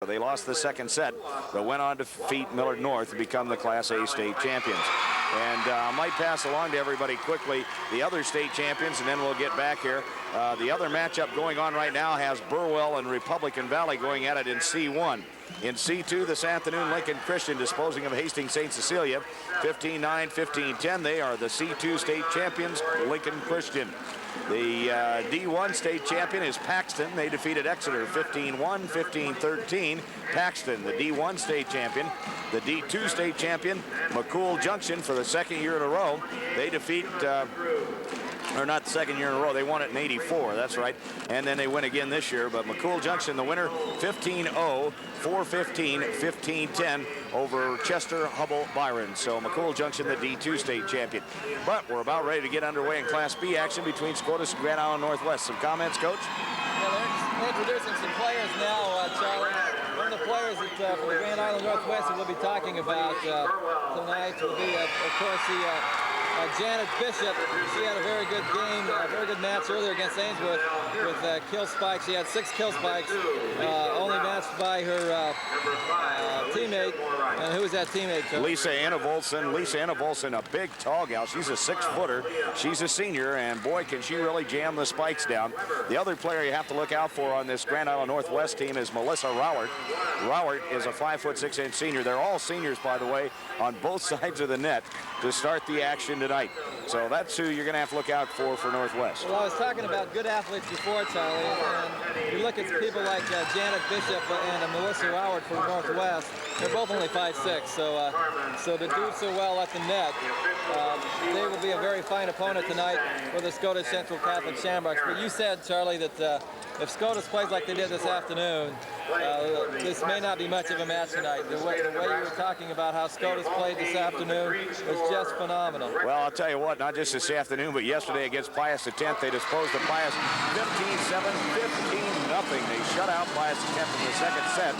They lost the second set, but went on to defeat Millard North to become the Class A state champions. And I might pass along to everybody quickly the other state champions, and then we'll get back here. The other matchup going on right now has Burwell and Republican Valley going at it in C1. In C2 this afternoon, Lincoln Christian disposing of Hastings St. Cecilia, 15-9, 15-10. They are the C2 state champions, Lincoln Christian. The D1 state champion is Paxton. They defeated Exeter 15-1, 15-13. Paxton, the D1 state champion. The D2 state champion, McCool Junction, for the second year in a row. They defeat, or not the second year in a row, they won it in '84, that's right. And then they win again this year. But McCool Junction, the winner, 15-0, 4-15, 15-10 over Chester Hubble Byron. So McCool Junction, the D2 state champion. But we're about ready to get underway in Class B action between Scotus and Grand Island Northwest. Some comments, Coach? Yeah, they're introducing some players now, Charlie. One of the players that, for the Grand Island Northwest that we'll be talking about tonight will be, of course, Janet Bishop. She had a very good game, a very good match earlier against Ainsworth with kill spikes. She had 6 kill spikes, only matched by her teammate. And who was that teammate, Joe? Lisa Anna Volson. Lisa Anna Volson, a big, tall gal. She's a 6-footer. She's a senior, and boy, can she really jam the spikes down. The other player you have to look out for on this Grand Island Northwest team is Melissa Rowart. Rowart is a 5'6" senior. They're all seniors, by the way, on both sides of the net to start the action tonight. So that's who you're going to have to look out for Northwest. Well, I was talking about good athletes before, Charlie, and you look at people like Janet Bishop and Melissa Rowart for Northwest. They're both only 5'6", so to do so well at the net, they will be a very fine opponent tonight for the Scotus Central Catholic Shamrocks. But you said, Charlie, that if Scotus plays like they did this afternoon, this may not be much of a match tonight. The way you were talking about how Scotus played this afternoon was just phenomenal. Well, I'll tell you what, not just this afternoon, but yesterday against Pius X, they disposed of Pius 15-7, 15-0. They shut out Pius X in the second set.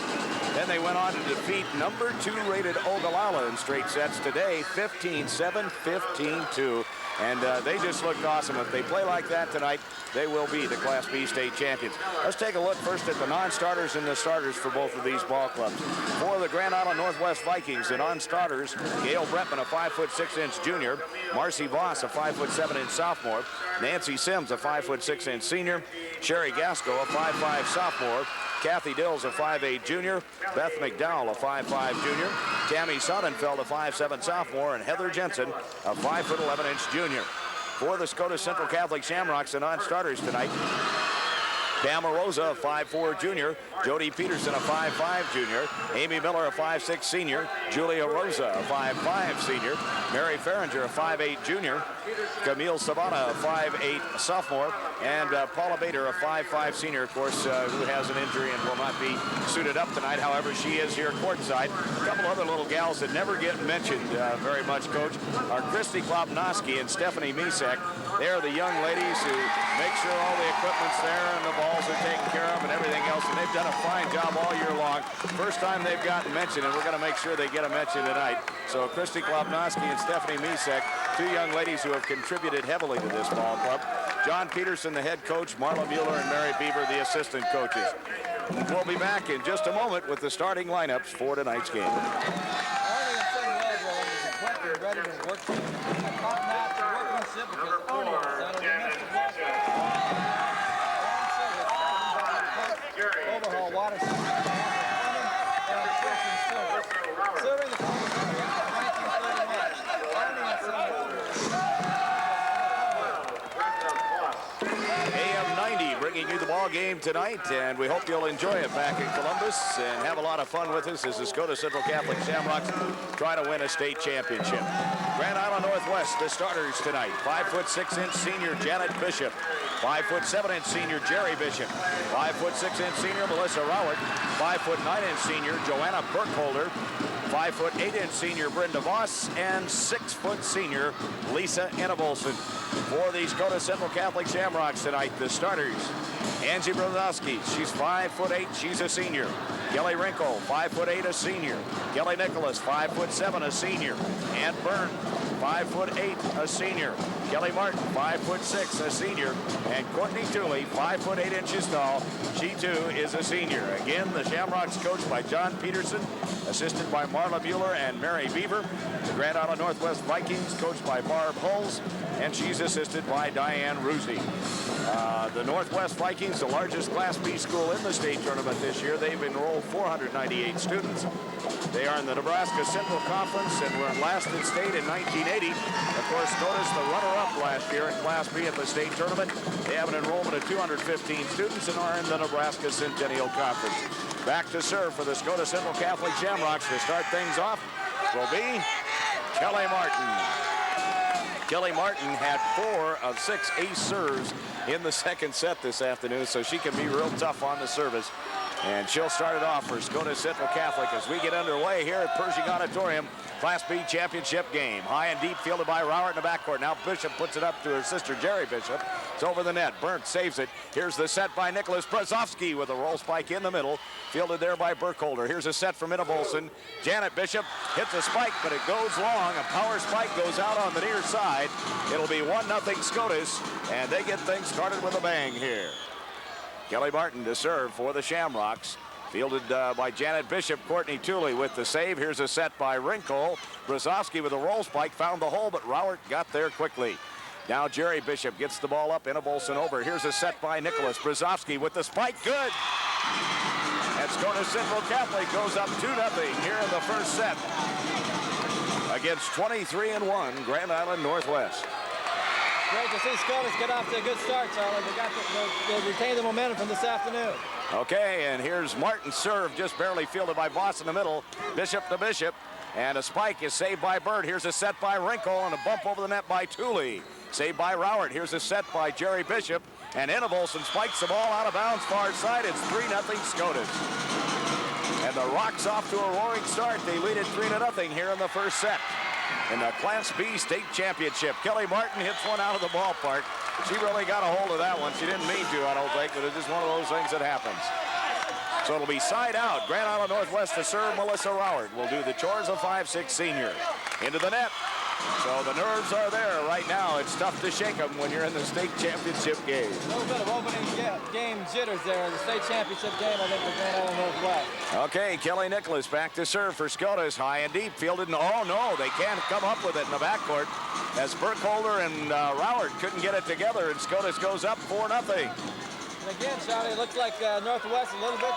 Then they went on to defeat number 2 rated Ogallala in straight sets today, 15-7, 15-2. And they just looked awesome. If they play like that tonight, they will be the Class B state champions. Let's take a look first at the non-starters and the starters for both of these ball clubs. For the Grand Island Northwest Vikings, the non-starters, Gail Brentman, a 5'6" junior, Marcy Voss, a 5'7" sophomore, Nancy Sims, a 5'6" senior, Sherry Gasco, a 5'5" sophomore, Kathy Dills, a 5'8" junior, Beth McDowell, a 5'5" junior, Tammy Sonnenfeld, a 5'7" sophomore, and Heather Jensen, a 5'11" junior. For the Scotus Central Catholic Shamrocks, the non-starters tonight, Pam Rosa, a 5'4" junior, Jody Peterson, a 5'5" junior, Amy Miller, a 5'6" senior, Julia Rosa, a 5'5" senior, Mary Farringer, a 5'8" junior, Camille Savannah, a 5'8" sophomore, and Paula Bader, a 5'5" senior, of course, who has an injury and will not be suited up tonight. However, she is here courtside. A couple other little gals that never get mentioned very much, Coach, are Christy Klopnowski and Stephanie Misek. They're the young ladies who make sure all the equipment's there and the balls are taken care of and everything else, and they've done a fine job all year long. First time they've gotten mentioned, and we're going to make sure they get a mention tonight. So Christy Klopnowski and Stephanie Misek, 2 young ladies who have contributed heavily to this ball club. John Peterson, the head coach, Marla Mueller and Mary Bieber, the assistant coaches. We'll be back in just a moment with the starting lineups for tonight's game. Ready to work overhaul water system. Serving the AM 90 bringing you the ball game tonight, and we hope you'll enjoy it back in Columbus and have a lot of fun with us as the Scotus Central Catholic Shamrocks try to win a state championship. Grand Island Northwest, the starters tonight, 5'6" senior Janet Bishop, 5'7" senior Jerry Bishop, 5'6" senior Melissa Rowart, 5'9" senior Joanna Burkholder, 5'8" senior Brenda Voss, and 6' senior Lisa Annabolson. For the Scotus Central Catholic Shamrocks tonight, the starters, Angie Brodowski, she's 5'8", she's a senior. Kelly Wrinkle, 5'8", a senior. Kelly Nicholas, 5'7", a senior. Ann Byrne, 5'8", a senior. Kelly Martin, 5'6", a senior. And Courtney Tooley, 5'8" tall. She too is a senior. Again, the Shamrocks coached by John Peterson, assisted by Marla Mueller and Mary Beaver. The Grand Island Northwest Vikings coached by Barb Hulls, and she's assisted by Diane Ruzi. The Northwest Vikings, the largest Class B school in the state tournament this year. They've enrolled 498 students. They are in the Nebraska Central Conference and were last in state in 1980. Of course, Scotus, the runner-up last year in Class B at the state tournament. They have an enrollment of 215 students and are in the Nebraska Centennial Conference. Back to serve for the Scotus Central Catholic Shamrocks to start things off will be Kelly Martin. Kelly Martin had 4 of 6 ace serves in the second set this afternoon, so she can be real tough on the service. And she'll start it off for Scotus Central Catholic as we get underway here at Pershing Auditorium. Class B championship game. High and deep, fielded by Rowert in the backcourt. Now Bishop puts it up to her sister Jerry Bishop. It's over the net. Burnt saves it. Here's the set by Nicholas Brzozowski with a roll spike in the middle. Fielded there by Burkholder. Here's a set from Inna Bolson. Janet Bishop hits a spike, but it goes long. A power spike goes out on the near side. It'll be 1-0 Scotus, and they get things started with a bang here. Kelly Martin to serve for the Shamrocks. Fielded by Janet Bishop. Courtney Tooley with the save. Here's a set by Rinkle. Brzozowski with a roll spike. Found the hole, but Rowert got there quickly. Now Jerry Bishop gets the ball up. Inna Bolson over. Here's a set by Nicholas. Brzozowski with the spike. Good. And Scotus Central Catholic goes up 2-0 here in the first set against 23-1 Grand Island Northwest. Great to see Scotus get off to a good start, Charlie. They retained the momentum from this afternoon. Okay, and here's Martin's serve, just barely fielded by Voss in the middle. Bishop to Bishop, and a spike is saved by Bird. Here's a set by Rinkle, and a bump over the net by Tooley. Saved by Rowert. Here's a set by Jerry Bishop, and Inna Bolson spikes the ball out of bounds far side. It's 3-0 Scotus. And the Rocks off to a roaring start. They lead it 3-0 here in the first set. In the Class B state championship, Kelly Martin hits one out of the ballpark. She really got a hold of that one. She didn't mean to, I don't think, but it's just one of those things that happens. So it'll be side out. Grand Island Northwest to serve. Melissa Rowert will do the chores of 5'6" senior. Into the net. So the nerves are there right now. It's tough to shake them when you're in the state championship game. A little bit of opening game jitters there. The state championship game, I think, for Grand Island Northwest. Okay, Kelly Nicholas back to serve for Scotus. High and deep, fielded. Oh, no, they can't come up with it in the backcourt as Burkholder and Rowert couldn't get it together, and Scotus goes up 4-0. And again, Charlie, it looks like Northwest a little bit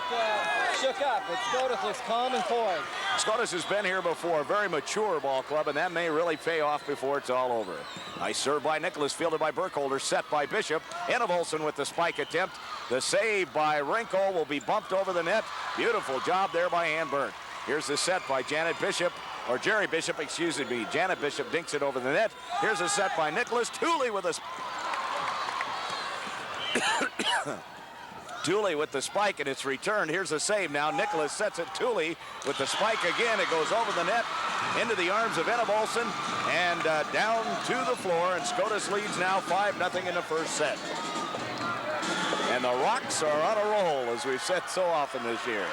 shook up, but Scotus looks calm and poised. Scotus has been here before, a very mature ball club, and that may really pay off before it's all over. Nice serve by Nicholas, fielded by Burkholder, set by Bishop. Inna Bolson with the spike attempt. The save by Rinkle will be bumped over the net. Beautiful job there by Ann Burnt. Here's the set by Janet Bishop, or Jerry Bishop, excuse me. Janet Bishop dinks it over the net. Here's a set by Nicholas. Tooley with a Tooley with the spike, and it's returned. Here's a save now. Nicholas sets it. Tooley with the spike again. It goes over the net into the arms of Inna Bolson and down to the floor. And Scotus leads now 5-0 in the first set. And the Rocks are on a roll, as we've said so often this year.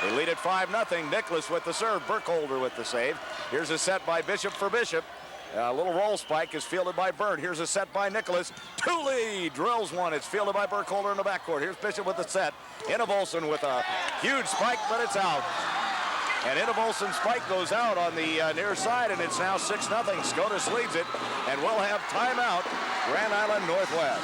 They lead at 5-0. Nicholas with the serve. Burkholder with the save. Here's a set by Bishop for Bishop. A little roll spike is fielded by Bird. Here's a set by Nicholas. Tooley drills one. It's fielded by Burkholder in the backcourt. Here's Bishop with the set. Inna Bolson with a huge spike, but it's out. And Inna Bolson's spike goes out on the near side, and it's now 6-0. Scotus leads it, and we'll have timeout, Grand Island Northwest.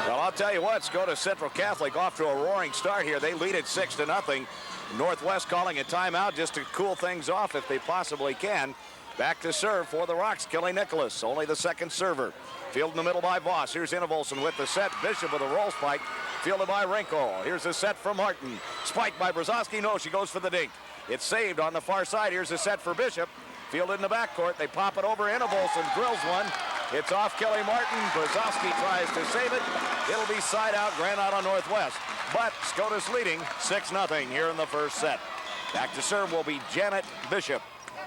Well, I'll tell you what, Scotus Central Catholic off to a roaring start here. They lead it 6-0. Northwest calling a timeout just to cool things off if they possibly can. Back to serve for the Rocks, Kelly Nicholas, only the second server. Fielded in the middle by Voss. Here's Innevolson with the set. Bishop with a roll spike. Fielded by Wrinkle. Here's a set from Martin. Spiked by Brzezowski. No, she goes for the dink. It's saved on the far side. Here's a set for Bishop. Fielded in the backcourt. They pop it over. Innevolson drills one. It's off Kelly Martin. Brzezowski tries to save it. It'll be side out, Grand Island Northwest. But Scotus leading 6-0 here in the first set. Back to serve will be Janet Bishop.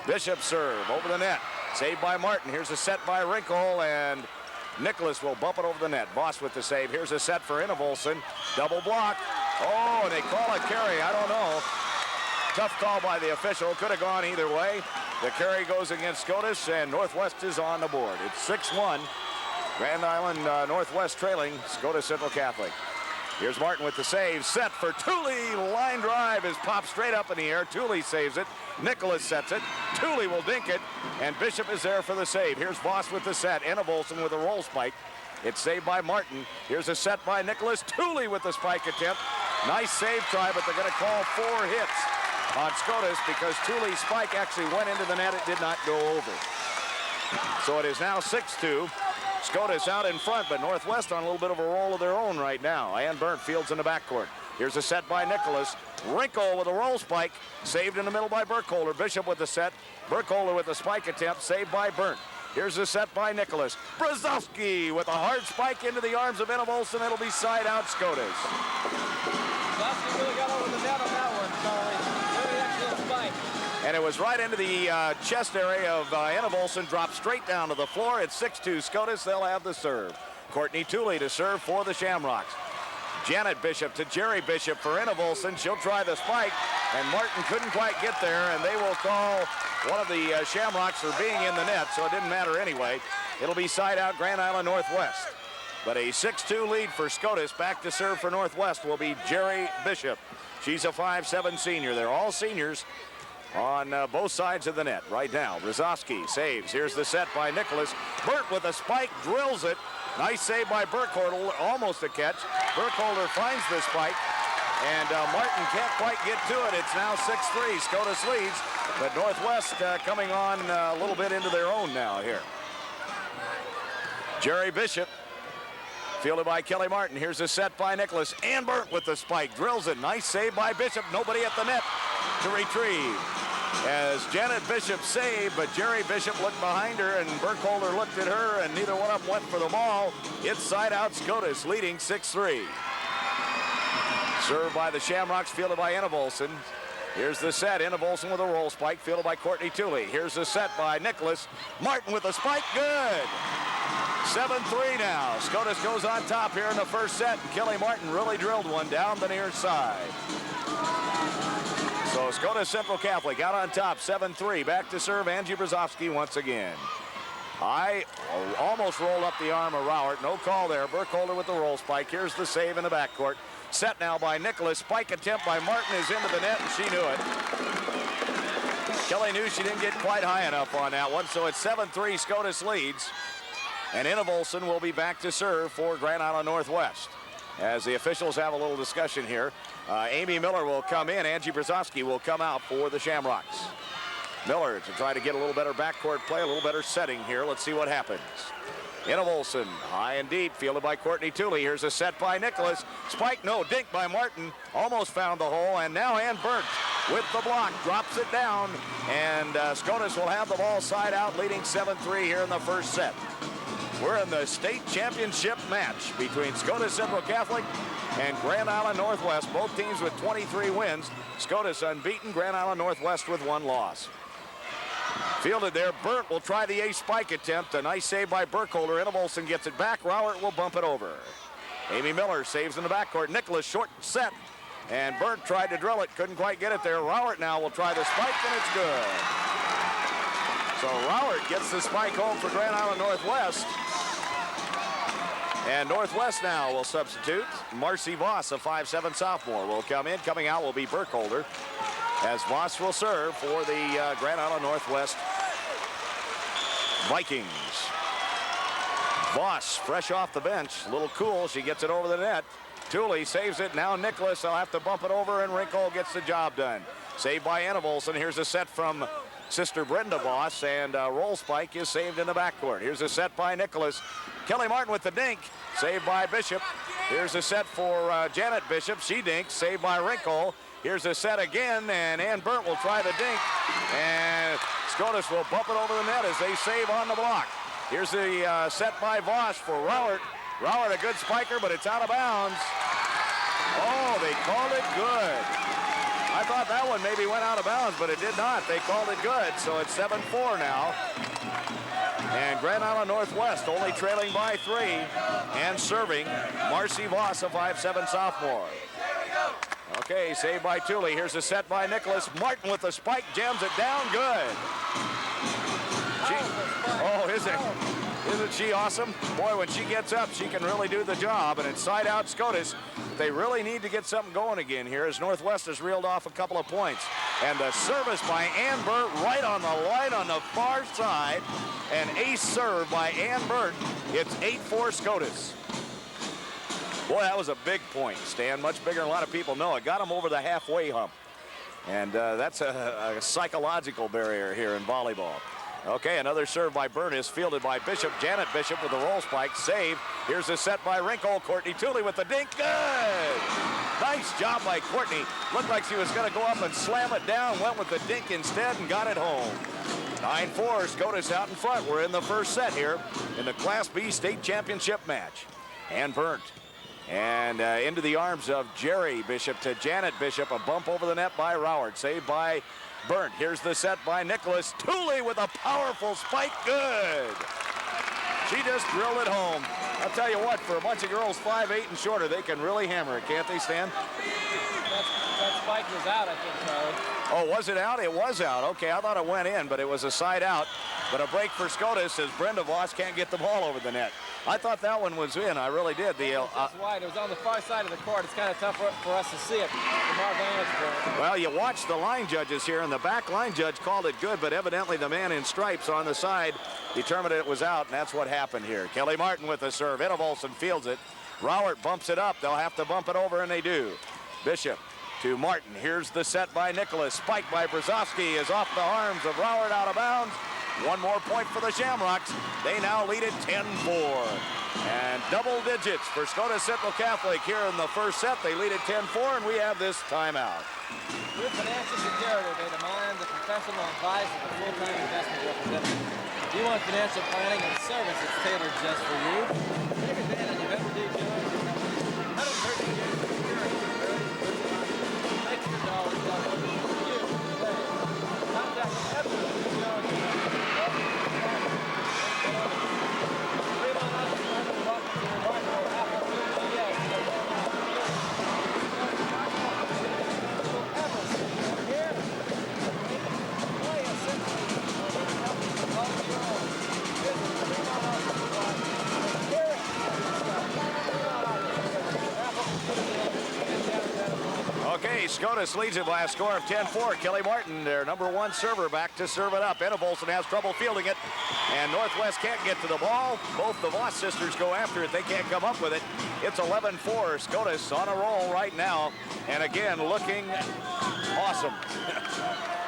Bishop serve over the net. Saved by Martin. Here's a set by Wrinkle, and Nicholas will bump it over the net. Voss with the save. Here's a set for Innevolson. Double block. Oh, and they call it carry. I don't know. Tough call by the official. Could have gone either way. The carry goes against Scotus, and Northwest is on the board. It's 6-1. Grand Island Northwest trailing Scotus Central Catholic. Here's Martin with the save. Set for Tooley. Line drive is popped straight up in the air. Tooley saves it. Nicholas sets it. Tooley will dink it. And Bishop is there for the save. Here's Voss with the set. Innevolson with a roll spike. It's saved by Martin. Here's a set by Nicholas. Tooley with the spike attempt. Nice save try, but they're going to call 4 hits on Scotus because Tooley's spike actually went into the net. It did not go over. So it is now 6-2. Scotus out in front, but Northwest on a little bit of a roll of their own right now. Ann Burnt fields in the backcourt. Here's a set by Nicholas. Wrinkle with a roll spike. Saved in the middle by Burkholder. Bishop with the set. Burkholder with the spike attempt. Saved by Burnt. Here's a set by Nicholas. Brzezowski with a hard spike into the arms of Innevolson. It'll be side out Scotus. Brzezowski really got over the net on that one, Charlie. Very excellent spike. And it was right into the chest area of Innevolson. Dropped straight down to the floor. It's 6-2 Scotus. They'll have the serve. Courtney Tooley to serve for the Shamrocks. Janet Bishop to Jerry Bishop for Innevolson. She'll try the spike, and Martin couldn't quite get there, and they will call one of the Shamrocks for being in the net, so it didn't matter anyway. It'll be side out Grand Island Northwest. But a 6-2 lead for Scotus. Back to serve for Northwest will be Jerry Bishop. She's a 5'7" senior. They're all seniors on both sides of the net right now. Brzezowski saves. Here's the set by Nicholas. Burt with a spike, drills it. Nice save by Burkholder, almost a catch. Burkholder finds the spike, and Martin can't quite get to it. It's now 6-3. Scotus leads, but Northwest coming on a little bit into their own now here. Jerry Bishop, fielded by Kelly Martin. Here's a set by Nicholas. Ann Burnt with the spike, drills it. Nice save by Bishop. Nobody at the net to retrieve. As Janet Bishop saved, but Jerry Bishop looked behind her, and Burkholder looked at her, and neither one of them went for the ball. It's side out Scotus, leading 6-3. Served by the Shamrocks, fielded by Innevolson. Here's the set. Innevolson with a roll spike, fielded by Courtney Tooley. Here's the set by Nicholas. Martin with the spike, good. 7-3 now. Scotus goes on top here in the first set, and Kelly Martin really drilled one down the near side. So Scotus Central Catholic out on top, 7-3. Back to serve Angie Brzezowski once again. High, almost rolled up the arm of Rowert. No call there. Burkholder with the roll spike. Here's the save in the backcourt. Set now by Nicholas. Spike attempt by Martin is into the net, and she knew it. Kelly knew she didn't get quite high enough on that one, so it's 7-3. Scotus leads. And Innevolson will be back to serve for Grand Island Northwest. As the officials have a little discussion here, Amy Miller will come in. Angie Brzezowski will come out for the Shamrocks. Miller to try to get a little better backcourt play, a little better setting here. Let's see what happens. Innevolson, high and deep, fielded by Courtney Tooley. Here's a set by Nicholas. Spike, no, dink by Martin. Almost found the hole, and now Ann Burnt with the block, drops it down, and Scotus will have the ball side out, leading 7-3 here in the first set. We're in the state championship match between Scotus Central Catholic and Grand Island Northwest. Both teams with 23 wins. Scotus unbeaten, Grand Island Northwest with 1 loss. Fielded there, Burnt will try the ace spike attempt. A nice save by Burkholder. Innevolson gets it back. Rowert will bump it over. Amy Miller saves in the backcourt. Nicholas short set, and Burnt tried to drill it. Couldn't quite get it there. Rowert now will try the spike, and it's good. So Rowert gets the spike home for Grand Island Northwest. And Northwest now will substitute. Marcy Voss, a 5'7" sophomore, will come in. Coming out will be Burkholder, as Voss will serve for the Grand Island Northwest Vikings. Voss, fresh off the bench, a little cool. She gets it over the net. Tooley saves it. Now Nicholas will have to bump it over, and Wrinkle gets the job done. Saved by Innevolson. Here's a set from sister Brenda Voss, and roll spike is saved in the backcourt. Here's a set by Nicholas. Kelly Martin with the dink, saved by Bishop. Here's a set for Janet Bishop. She dinks, saved by Wrinkle. Here's a set again, and Ann Burt will try the dink, and Scotus will bump it over the net as they save on the block. Here's the set by Voss for Rowert. Rowert, a good spiker, but it's out of bounds. Oh, they called it good. I thought that one maybe went out of bounds, but it did not. They called it good, so it's 7-4 now. And Grand Island Northwest only trailing by 3 and serving Marcy Voss, a 5'7" sophomore. Okay, saved by Tooley. Here's a set by Nicholas. Martin with the spike, jams it down, good. Isn't she awesome? Boy, when she gets up, she can really do the job, and it's side out Scotus. They really need to get something going again here as Northwest has reeled off a couple of points. And the service by Ann Burt right on the line on the far side. An ace serve by Ann Burt. It's 8-4 Scotus. Boy, that was a big point, Stan. Much bigger than a lot of people know. It got him over the halfway hump. And that's a psychological barrier here in volleyball. Okay, another serve by Burt is fielded by Bishop. Janet Bishop with the roll spike, save. Here's a set by Wrinkle. Courtney Tooley with the dink, good! Nice job by Courtney. Looked like she was gonna go up and slam it down, went with the dink instead and got it home. 9-4, Scotus out in front. We're in the first set here in the Class B state championship match. Ann Burt. And into the arms of Jerry Bishop to Janet Bishop. A bump over the net by Rowert, saved by Burt. Here's the set by Nicholas. Tooley with a powerful spike, good. She just drilled it home. I'll tell you what, for a bunch of girls 5'8" and shorter, they can really hammer it, can't they, Stan? That spike was out, I think, Charlie. Oh, was it out? It was out. Okay, I thought it went in, but it was a side out. But a break for Scotus as Brenda Voss can't get the ball over the net. I thought that one was in. I really did. It was wide. It was on the far side of the court. It's kind of tough for us to see it from our vantage point. Well, you watch the line judges here, and the back line judge called it good, but evidently the man in stripes on the side determined it was out, and that's what happened here. Kelly Martin with the serve. Enevolson fields it. Rowert bumps it up. They'll have to bump it over, and they do. Bishop to Martin. Here's the set by Nicholas. Spike by Brzezowski is off the arms of Rowert, out of bounds. One more point for the Shamrocks. They now lead it 10-4. And double digits for Scotus Central Catholic here in the first set. They lead it 10-4, and we have this timeout. With financial security, they demand the professional advice of a full-time investment representative. If you want financial planning and service that's tailored just for you, take advantage of everyday joy. Okay, Scotus leads it by a score of 10-4. Kelly Martin, their #1 server, back to serve it up. Enevolson has trouble fielding it, and Northwest can't get to the ball. Both the Voss sisters go after it. They can't come up with it. It's 11-4. Scotus on a roll right now, and again, looking awesome.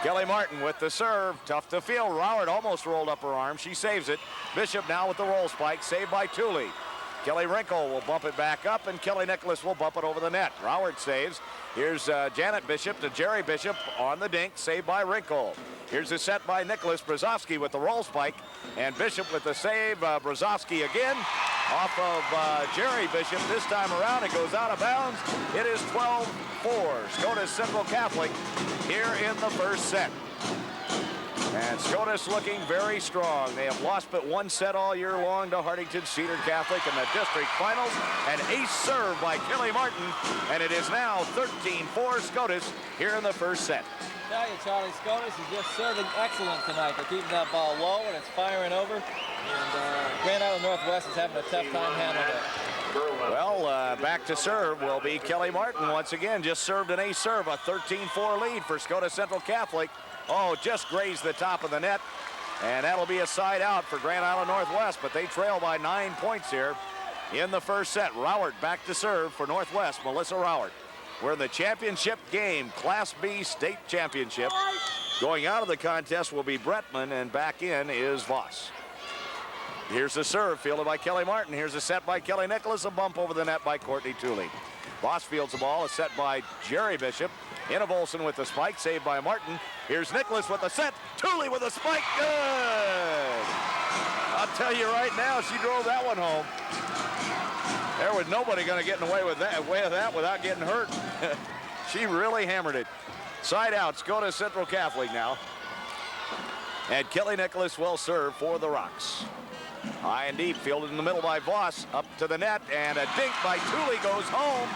Kelly Martin with the serve. Tough to field. Rowert almost rolled up her arm. She saves it. Bishop now with the roll spike, saved by Tooley. Kelly Wrinkle will bump it back up, and Kelly Nicholas will bump it over the net. Rowert saves. Here's Janet Bishop to Jerry Bishop on the dink, saved by Wrinkle. Here's a set by Nicholas. Brzezowski with the roll spike, and Bishop with the save. Brzezowski again off of Jerry Bishop. This time around, it goes out of bounds. It is 12-4. Scotus Central Catholic here in the first set. And Scotus looking very strong. They have lost but one set all year long to Hartington Cedar Catholic in the district finals. An ace serve by Kelly Martin, and it is now 13-4 Scotus here in the first set. I tell you, Charlie, Scotus is just serving excellent tonight. They're keeping that ball low, and it's firing over. And Grand Island Northwest is having a tough time handling it. Well, back to serve will be Kelly Martin once again. Just served an ace serve, a 13-4 lead for Scotus Central Catholic. Oh, just grazed the top of the net, and that'll be a side out for Grand Island Northwest, but they trail by 9 points here in the first set. Rowert back to serve for Northwest, Melissa Rowert. We're in the championship game, Class B state championship. Going out of the contest will be Bretman, and back in is Voss. Here's the serve, fielded by Kelly Martin. Here's a set by Kelly Nicholas, a bump over the net by Courtney Tooley. Voss fields the ball, a set by Jerry Bishop. Olsen with the spike, saved by Martin. Here's Nicholas with the set. Tooley with a spike, good! I'll tell you right now, she drove that one home. There was nobody going to get in the way of that without getting hurt. She really hammered it. Side out, Scotus Central Catholic now. And Kelly Nicholas will serve for the Rocks. High and deep, fielded in the middle by Voss, up to the net, and a dink by Tooley goes home,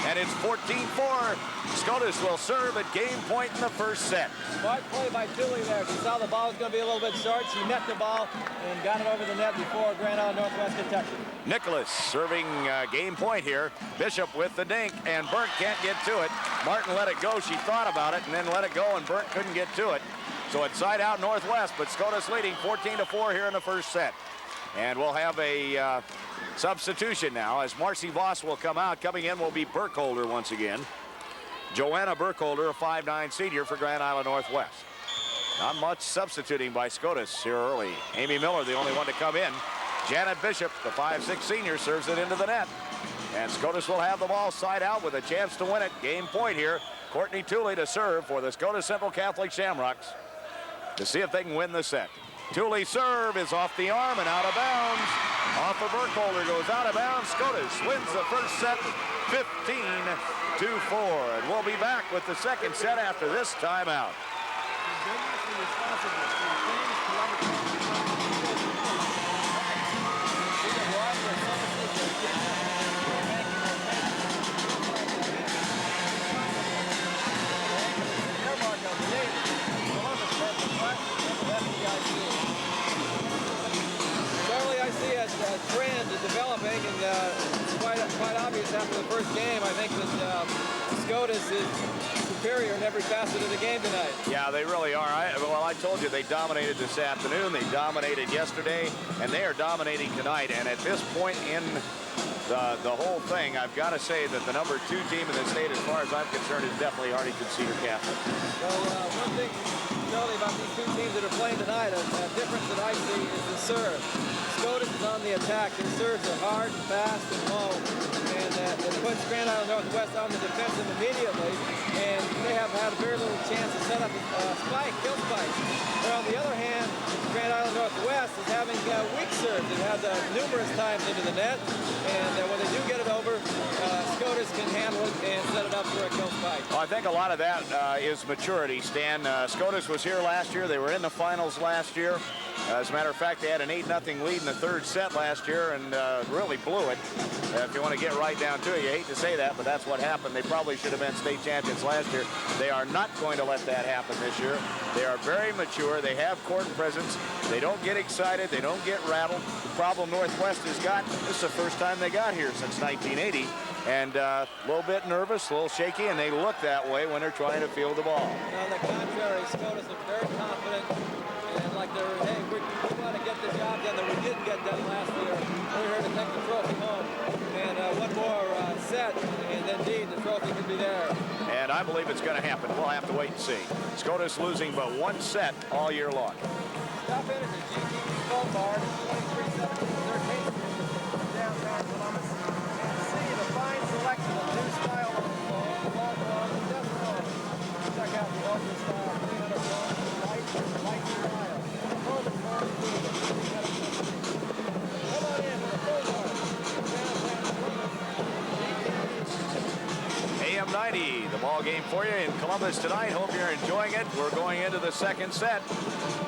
and it's 14-4. Scotus will serve at game point in the first set. Smart play by Tooley there. She saw the ball was going to be a little bit short. She met the ball and got it over the net before Grand Island Northwest could touch it. Nicholas serving game point here. Bishop with the dink, and Burnt can't get to it. Martin let it go. She thought about it and then let it go, and Burnt couldn't get to it. So it's side out Northwest, but Scotus leading 14-4 here in the first set. And we'll have a substitution now as Marcy Voss will come out. Coming in will be Burkholder once again. Joanna Burkholder, a 5'9" senior for Grand Island Northwest. Not much substituting by Scotus here early. Amy Miller, the only one to come in. Janet Bishop, the 5'6" senior, serves it into the net. And Scotus will have the ball side out with a chance to win it. Game point here. Courtney Tooley to serve for the Scotus Central Catholic Shamrocks to see if they can win the set. Tooley's serve is off the arm and out of bounds. Off of Burkholder, goes out of bounds. Scotus wins the first set 15-4. And we'll be back with the second set after this timeout. A trend is developing, and it's quite obvious after the first game. I think that Scotus is superior in every facet of the game tonight. Yeah, they really are. Well, I told you they dominated this afternoon. They dominated yesterday, and they are dominating tonight. And at this point in the whole thing, I've got to say that the number 2 team in the state, as far as I'm concerned, is definitely Hartington Cedar Catholic. Well, one thing, Charlie, about these 2 teams that are playing tonight, a difference that I see is the serve. Scotus is on the attack. Their serves are hard, fast, and low. And it puts Grand Island Northwest on the defensive immediately. And they have had very little chance to set up a spike, kill spikes. But on the other hand, Grand Island Northwest is having weak serves. They've had numerous times into the net. And when they do get it over, Scotus can handle it and set it up for a kill spike. Well, I think a lot of that is maturity, Stan. Scotus was here last year. They were in the finals last year. As a matter of fact, they had an 8-0 lead in the third set last year and really blew it. If you want to get right down to it, you hate to say that, but that's what happened. They probably should have been state champions last year. They are not going to let that happen this year. They are very mature. They have court presence. They don't get excited. They don't get rattled. The problem Northwest has got, this is the first time they got here since 1980. And a little bit nervous, a little shaky, and they look that way when they're trying to field the ball. On the contrary, Scotus is very confident. And like they're, hey, we want to get the job done that we didn't get done last year. We're here to take the trophy home. And one more set, and indeed the trophy could be there. And I believe it's going to happen. We'll have to wait and see. Scotus losing but 1 set all year long. Stop in at the GT Gold Bar, 2313 downtown Columbus. And see the fine selection of new style of long ball, and dust ball. Check out the ultra style 300 ball, light style. Come on in to the Gold Bar. AM 90, the ball game for you in Columbus tonight. Hope you're enjoying it. We're going into the second set.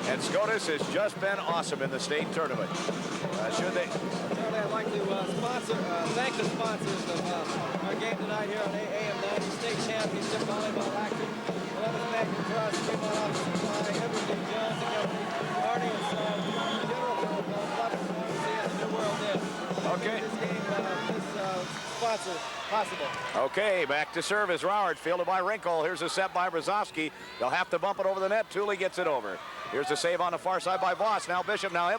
And Scotus has just been awesome in the state tournament. Should they? Charlie, I'd like to thank the sponsors of our game tonight here on AM 90 State Championship Volleyball Action. Columbus Banking Trust, Fremont Office Supply, Edward D. Jones, and Company, Hardy and Son, General Telephone, Columbus, see as the New World is. Okay. This game, this sponsor possible. Okay, back to serve is Roward, fielded by Wrinkle. Here's a set by Brzezowski. They'll have to bump it over the net. Tooley gets it over. Here's the save on the far side by Voss. Now Bishop, now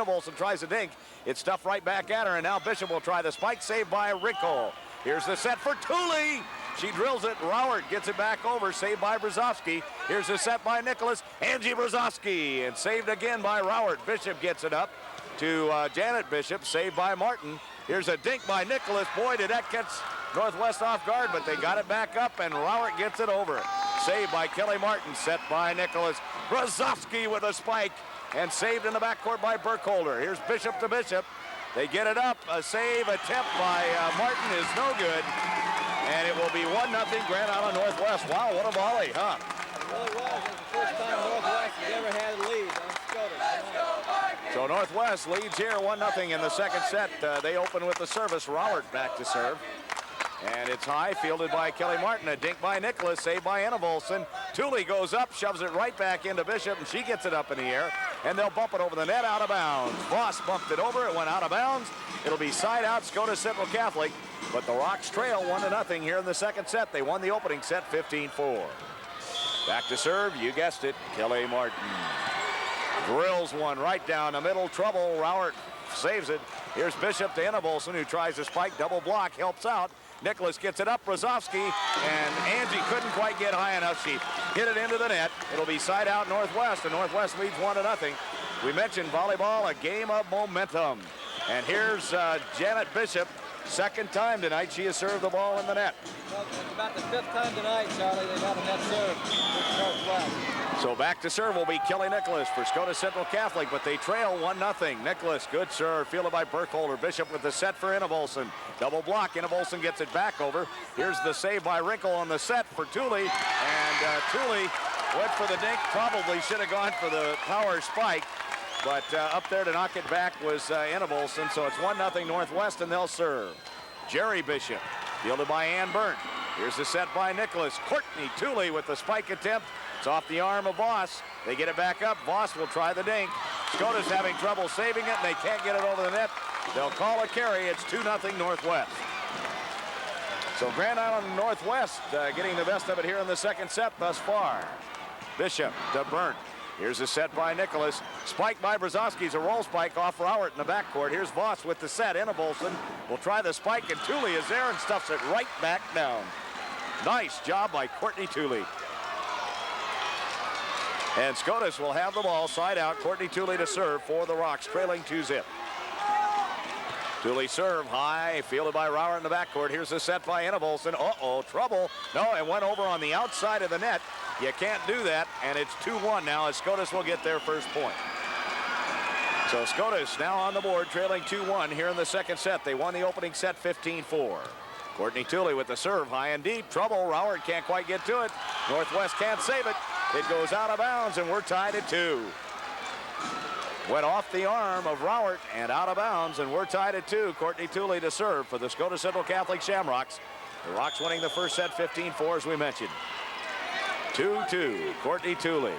Olsen tries to dink. It's stuffed right back at her, and now Bishop will try the spike, save by Wrinkle. Here's the set for Tooley. She drills it. Roward gets it back over. Saved by Brzezowski. Here's a set by Nicholas. Angie Brzezowski. And saved again by Roward. Bishop gets it up to Janet Bishop. Saved by Martin. Here's a dink by Nicholas. Boy, did that catch Northwest off guard, but they got it back up, and Roward gets it over. Saved by Kelly Martin. Set by Nicholas. Brzezowski with a spike. And saved in the backcourt by Burkholder. Here's Bishop to Bishop. They get it up. A save attempt by Martin is no good. And it will be 1-0 Grand Island Northwest. Wow, what a volley, huh? It really was. It was the first time Northwest has ever had a lead on Scotus. So Northwest leads here 1-0 in the second set. They open with the service. Roward back to serve. And it's high, fielded by Kelly Martin. A dink by Nicholas, saved by Anna Volson. Thule goes up, shoves it right back into Bishop, and she gets it up in the air. And they'll bump it over the net, out of bounds. Voss bumped it over, it went out of bounds. It'll be side out, Scotus Central Catholic. But the Rocks trail 1-0 here in the second set. They won the opening set 15-4. Back to serve, you guessed it, Kelly Martin. Drills one right down the middle, trouble. Roward saves it. Here's Bishop to Anna Volson, who tries to spike, double block, helps out. Nicholas gets it up, Brzezowski, and Angie couldn't quite get high enough. She hit it into the net. It'll be side out Northwest, and Northwest leads 1-0. We mentioned volleyball, a game of momentum. And here's Janet Bishop. Second time tonight she has served the ball in the net. Well, it's about the 5th time tonight, Charlie, they've had a net serve for Northwest. So back to serve will be Kelly Nicholas for Scotus Central Catholic, but they trail 1-0. Nicholas, good serve, fielded by Burkholder. Bishop with the set for Anna Volson. Double block, Anna Volson gets it back over. Here's the save by Wrinkle on the set for Thule, and Thule went for the dink. Probably should have gone for the power spike, but up there to knock it back was Anna Volson. So it's 1-0 Northwest, and they'll serve. Jerry Bishop, fielded by Ann Burnt. Here's the set by Nicholas. Courtney Thule with the spike attempt. It's off the arm of Voss. They get it back up. Voss will try the dink. Scotus having trouble saving it, and they can't get it over the net. They'll call a carry. It's 2-0 Northwest. So Grand Island Northwest getting the best of it here in the second set thus far. Bishop to Burnt. Here's a set by Nicholas. Spike by Brzezowski's a roll spike off Roward in the backcourt. Here's Voss with the set. Anna Volson will try the spike, and Thule is there and stuffs it right back down. Nice job by Courtney Thule. And Scotus will have the ball side out. Courtney Thule to serve for the Rocks, trailing 2-0. Thule serve high, fielded by Roward in the backcourt. Here's a set by Anna Volson. Uh-oh, trouble. No, it went over on the outside of the net. You can't do that, and it's 2-1 now as Scotus will get their first point. So Scotus now on the board, trailing 2-1 here in the second set. They won the opening set 15-4. Courtney Thule with the serve, high and deep. Trouble, Roward can't quite get to it. Northwest can't save it. It goes out of bounds, and we're tied at 2. Went off the arm of Roward and out of bounds, and we're tied at 2. Courtney Thule to serve for the Scotus Central Catholic Shamrocks. The Rocks winning the first set 15-4, as we mentioned. 2-2, Courtney Thule.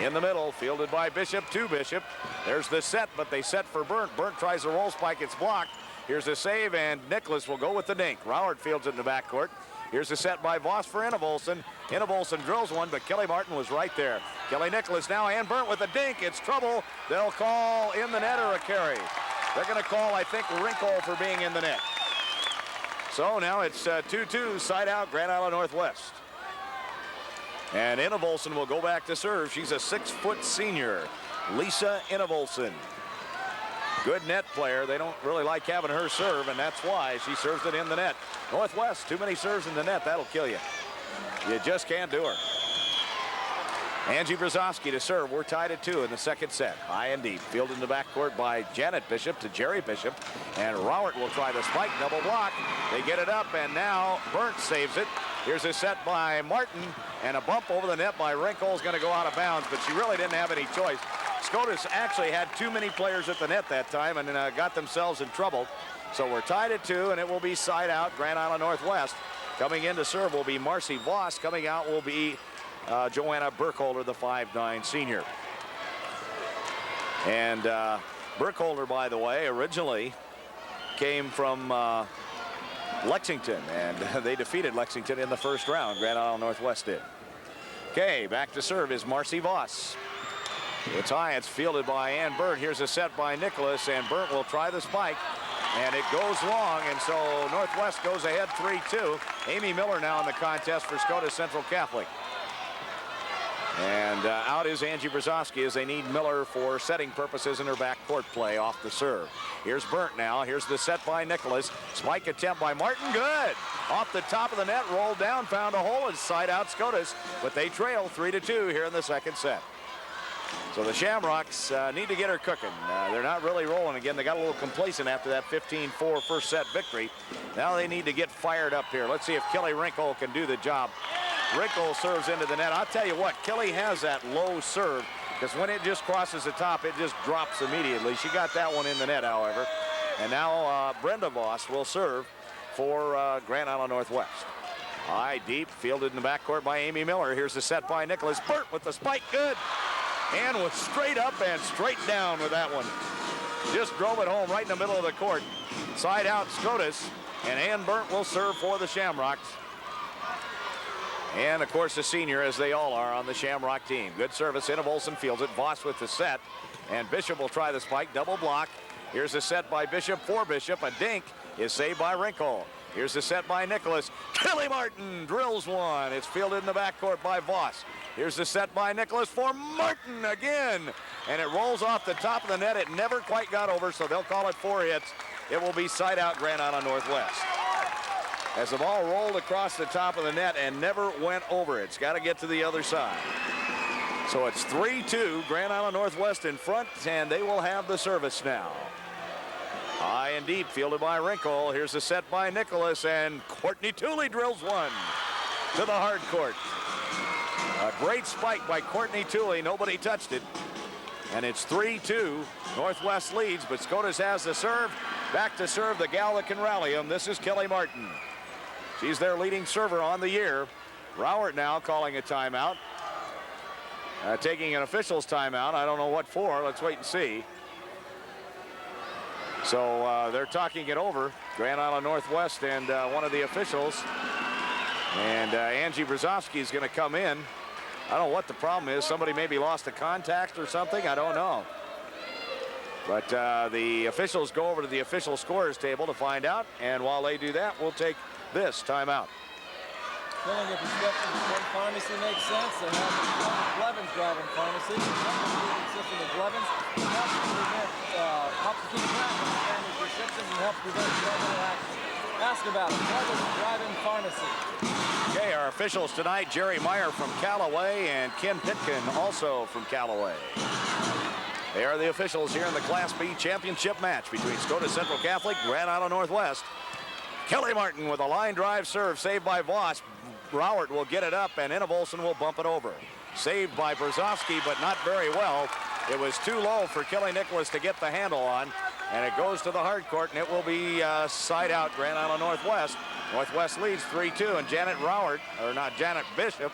In the middle, fielded by Bishop to Bishop. There's the set, but they set for Burnt. Burnt tries a roll spike, it's blocked. Here's a save, and Nicholas will go with the dink. Roward fields it in the backcourt. Here's a set by Voss for Anna Volson. Anna Volson drills one, but Kelly Martin was right there. Kelly Nicholas now, Ann Burnt with a dink. It's trouble. They'll call in the net or a carry. They're going to call, I think, Wrinkle for being in the net. So now it's 2-2, side out, Grand Island Northwest. And Anna Volson will go back to serve. She's a 6-foot senior, Lisa Anna Volson. Good net player. They don't really like having her serve, and that's why she serves it in the net. Northwest, too many serves in the net. That'll kill you. You just can't do her. Angie Brzezowski to serve. We're tied at 2 in the second set. High and deep. Fielded in the backcourt by Janet Bishop to Jerry Bishop. And Roward will try the spike, double block. They get it up, and now Burnt saves it. Here's a set by Martin, and a bump over the net by Wrinkle is going to go out of bounds, but she really didn't have any choice. Scotus actually had too many players at the net that time and got themselves in trouble. So we're tied at 2, and it will be side out, Grand Island Northwest. Coming in to serve will be Marcy Voss. Coming out will be Joanna Burkholder, the 5'9" senior. And Burkholder, by the way, originally came from Lexington, and they defeated Lexington in the first round. Grand Island Northwest did. Okay, back to serve is Marcy Voss. It's high, it's fielded by Ann Burnt. Here's a set by Nicholas, and Burnt will try the spike. and it goes long, and so Northwest goes ahead 3-2. Amy Miller now in the contest for Scotus Central Catholic. And out is Angie Brzezowski as they need Miller for setting purposes in her backcourt play off the serve. Here's Burnt now. Here's the set by Nicholas. Spike attempt by Martin. Good. Off the top of the net, rolled down, found a hole, and side out Scotus. But they trail 3-2 here in the second set. So the Shamrocks need to get her cooking. They're not really rolling again. They got a little complacent after that 15-4 first set victory. Now they need to get fired up here. Let's see if Kelly Wrinkle can do the job. Wrinkle serves into the net. I'll tell you what, Kelly has that low serve because when it just crosses the top, it just drops immediately. She got that one in the net, however. And now Brenda Voss will serve for Grand Island Northwest. High, deep, fielded in the backcourt by Amy Miller. Here's the set by Nicholas. Burt with the spike, good. And was straight up and straight down with that one. Just drove it home right in the middle of the court. Side out Scotus, and Ann Burnt will serve for the Shamrocks. And, of course, the senior, as they all are on the Shamrock team. Good service. Inna Olsen fields it. Voss with the set. And Bishop will try the spike. Double block. Here's the set by Bishop for Bishop. A dink is saved by Wrinkle. Here's the set by Nicholas. Kelly Martin drills one. It's fielded in the backcourt by Voss. Here's the set by Nicholas for Martin again. And it rolls off the top of the net. It never quite got over, so they'll call it 4 hits. It will be side out Grand Island Northwest. As the ball rolled across the top of the net and never went over. It's got to get to the other side. So it's 3-2, Grand Island Northwest in front, and they will have the service now. High and deep, fielded by Wrinkle. Here's the set by Nicholas, and Courtney Tooley drills one to the hard court. A great spike by Courtney Tooley. Nobody touched it. And it's 3-2. Northwest leads, but Scotus has the serve. Back to serve the gal that can rally him. This is Kelly Martin. She's their leading server on the year. Rowert now calling a timeout. Taking an official's timeout. I don't know what for. Let's wait and see. So they're talking it over. Grand Island Northwest and one of the officials. And Angie Brzezowski is going to come in. I don't know what the problem is. Somebody maybe lost a contact or something. I don't know. But the officials go over to the official scorers table to find out. And while they do that, we'll take this timeout. Filling a prescription from pharmacy makes sense. They have Blevins driving pharmacy. The system of Blevins helps to keep track of the family prescriptions and helps prevent drug interaction. Ask about it. Blevins driving pharmacy. Okay, our officials tonight, Jerry Meyer from Callaway and Ken Pitkin also from Callaway. They are the officials here in the Class B championship match between Scotus Central Catholic, Grand Island Northwest. Kelly Martin with a line drive serve saved by Voss. Rowert will get it up and Inna Olsen will bump it over. Saved by Brzezowski, but not very well. It was too low for Kelly Nicholas to get the handle on, and it goes to the hard court, and it will be side out Grand Island Northwest. Northwest leads 3-2, and Janet Bishop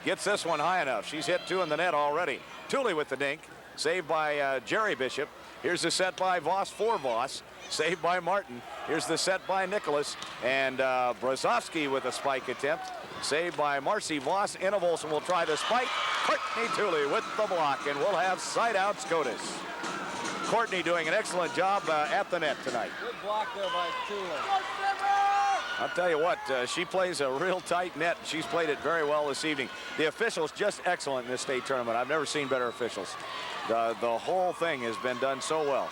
gets this one high enough. She's hit 2 in the net already. Tooley with the dink, saved by Jerry Bishop. Here's the set by Voss for Voss, saved by Martin. Here's the set by Nicholas, and Brzezowski with a spike attempt, saved by Marcy Voss. Inna Olsen will try the spike. Courtney Tooley with the block, and we'll have side out Scotus. Courtney doing an excellent job at the net tonight. Good block there by Tooley. I'll tell you what, she plays a real tight net. She's played it very well this evening. The officials just excellent in this state tournament. I've never seen better officials. The whole thing has been done so well.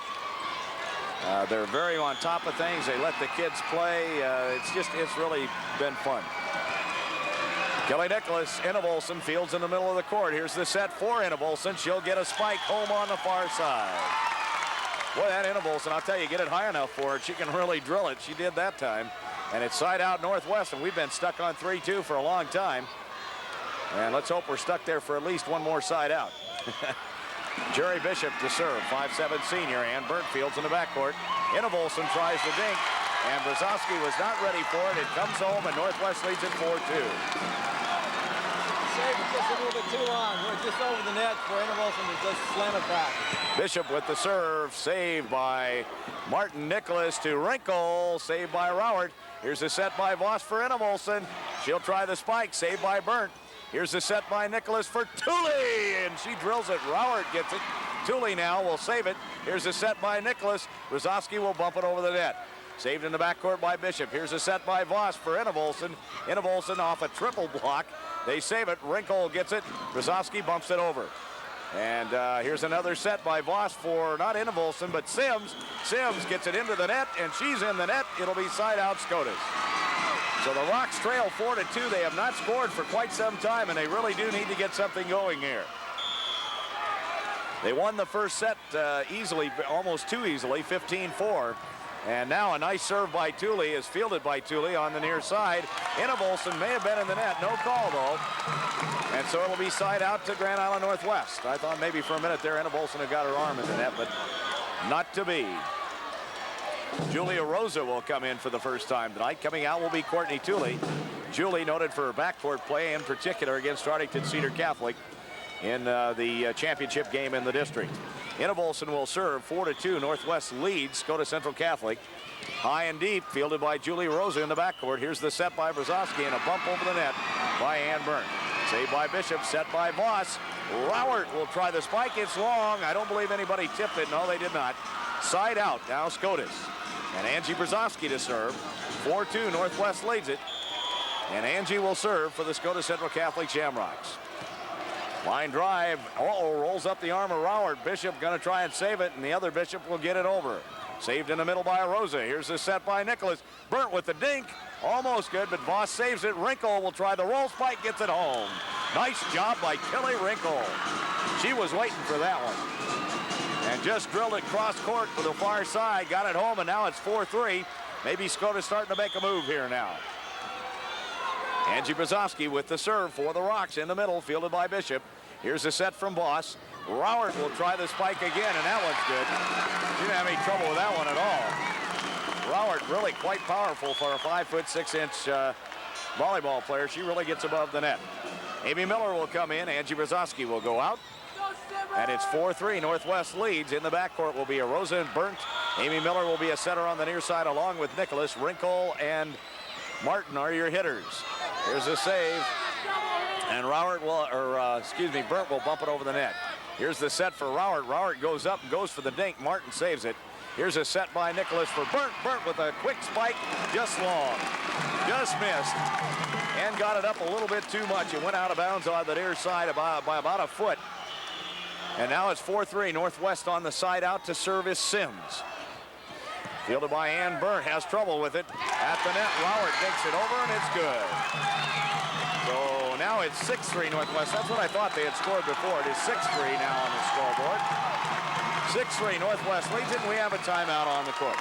They're very on top of things. They let the kids play. It's really been fun. Kelly Nicholas, Inna Olsen fields in the middle of the court. Here's the set for Inna Olsen. She'll get a spike home on the far side. Boy, that Inna Olsen, I'll tell you, get it high enough for her. She can really drill it. She did that time. And it's side out Northwest, and we've been stuck on 3-2 for a long time. And let's hope we're stuck there for at least one more side out. Jerry Bishop to serve, 5'7" senior, and Burnt fields in the backcourt. Inna Olsen tries the dink, and Brzezowski was not ready for it. It comes home, and Northwest leads it 4-2. Save it just a little bit too long. We're just over the net for Inna Olsen to just slam it back. Bishop with the serve, saved by Martin. Nicholas to Wrinkle, saved by Rowert. Here's the set by Voss for Inna Olsen. She'll try the spike, saved by Burnt. Here's the set by Nicholas for Tooley, and she drills it. Rowert gets it. Tooley now will save it. Here's a set by Nicholas. Brzezowski will bump it over the net. Saved in the backcourt by Bishop. Here's a set by Voss for Enevolson. Enevolson off a triple block. They save it. Wrinkle gets it. Brzezowski bumps it over. And here's another set by Voss for not Enevolson, but Sims. Sims gets it into the net, and she's in the net. It'll be side out Scotus. So the Rocks trail 4-2. They have not scored for quite some time, and they really do need to get something going here. They won the first set easily, almost too easily, 15-4. And now a nice serve by Tooley is fielded by Tooley on the near side. Enevolson may have been in the net. No call, though. And so it'll be side out to Grand Island Northwest. I thought maybe for a minute there Enevolson had got her arm in the net, but not to be. Julia Rosa will come in for the first time tonight. Coming out will be Courtney Tooley. Julie noted for her backcourt play, in particular against Arlington Cedar Catholic in the championship game in the district. Enevolson will serve. 4-2. Northwest leads Scotus Central Catholic. High and deep, fielded by Julie Rosa in the backcourt. Here's the set by Brzezowski and a bump over the net by Ann Byrne. Saved by Bishop, set by Voss. Rowert will try the spike. It's long. I don't believe anybody tipped it. No, they did not. Side out now Scotus. And Angie Brzezowski to serve. 4-2. Northwest leads it. And Angie will serve for the Scotus Central Catholic Shamrocks. Line drive. Rolls up the arm of Rowert. Bishop going to try and save it, and the other Bishop will get it over. Saved in the middle by Rosa. Here's the set by Nicholas. Burnt with the dink. Almost good, but Voss saves it. Wrinkle will try the roll. Spike gets it home. Nice job by Kelly Wrinkle. She was waiting for that one. And just drilled it cross court for the far side. Got it home, and now it's 4-3. Maybe Scotus starting to make a move here now. Angie Brzezowski with the serve for the Rocks in the middle, fielded by Bishop. Here's a set from Voss. Rowert will try the spike again, and that one's good. She didn't have any trouble with that one at all. Rowert really quite powerful for a 5'6" volleyball player. She really gets above the net. Amy Miller will come in. Angie Brzezowski will go out. And it's 4-3. Northwest leads. In the backcourt will be a Rosa and Burnt. Amy Miller will be a setter on the near side along with Nicholas. Wrinkle and Martin are your hitters. Here's a save. And Rowert will, Burnt will bump it over the net. Here's the set for Rowert. Rowert goes up and goes for the dink. Martin saves it. Here's a set by Nicholas for Burnt. Burnt with a quick spike, just long. Just missed. And got it up a little bit too much. It went out of bounds on the near side by about a foot. And now it's 4-3. Northwest on the side out to serve is Sims. Fielded by Ann Byrne, has trouble with it. At the net, Rowert takes it over, and it's good. So now it's 6-3 Northwest. That's what I thought they had scored before. It is 6-3 now on the scoreboard. 6-3 Northwest leads it, and we have a timeout on the court.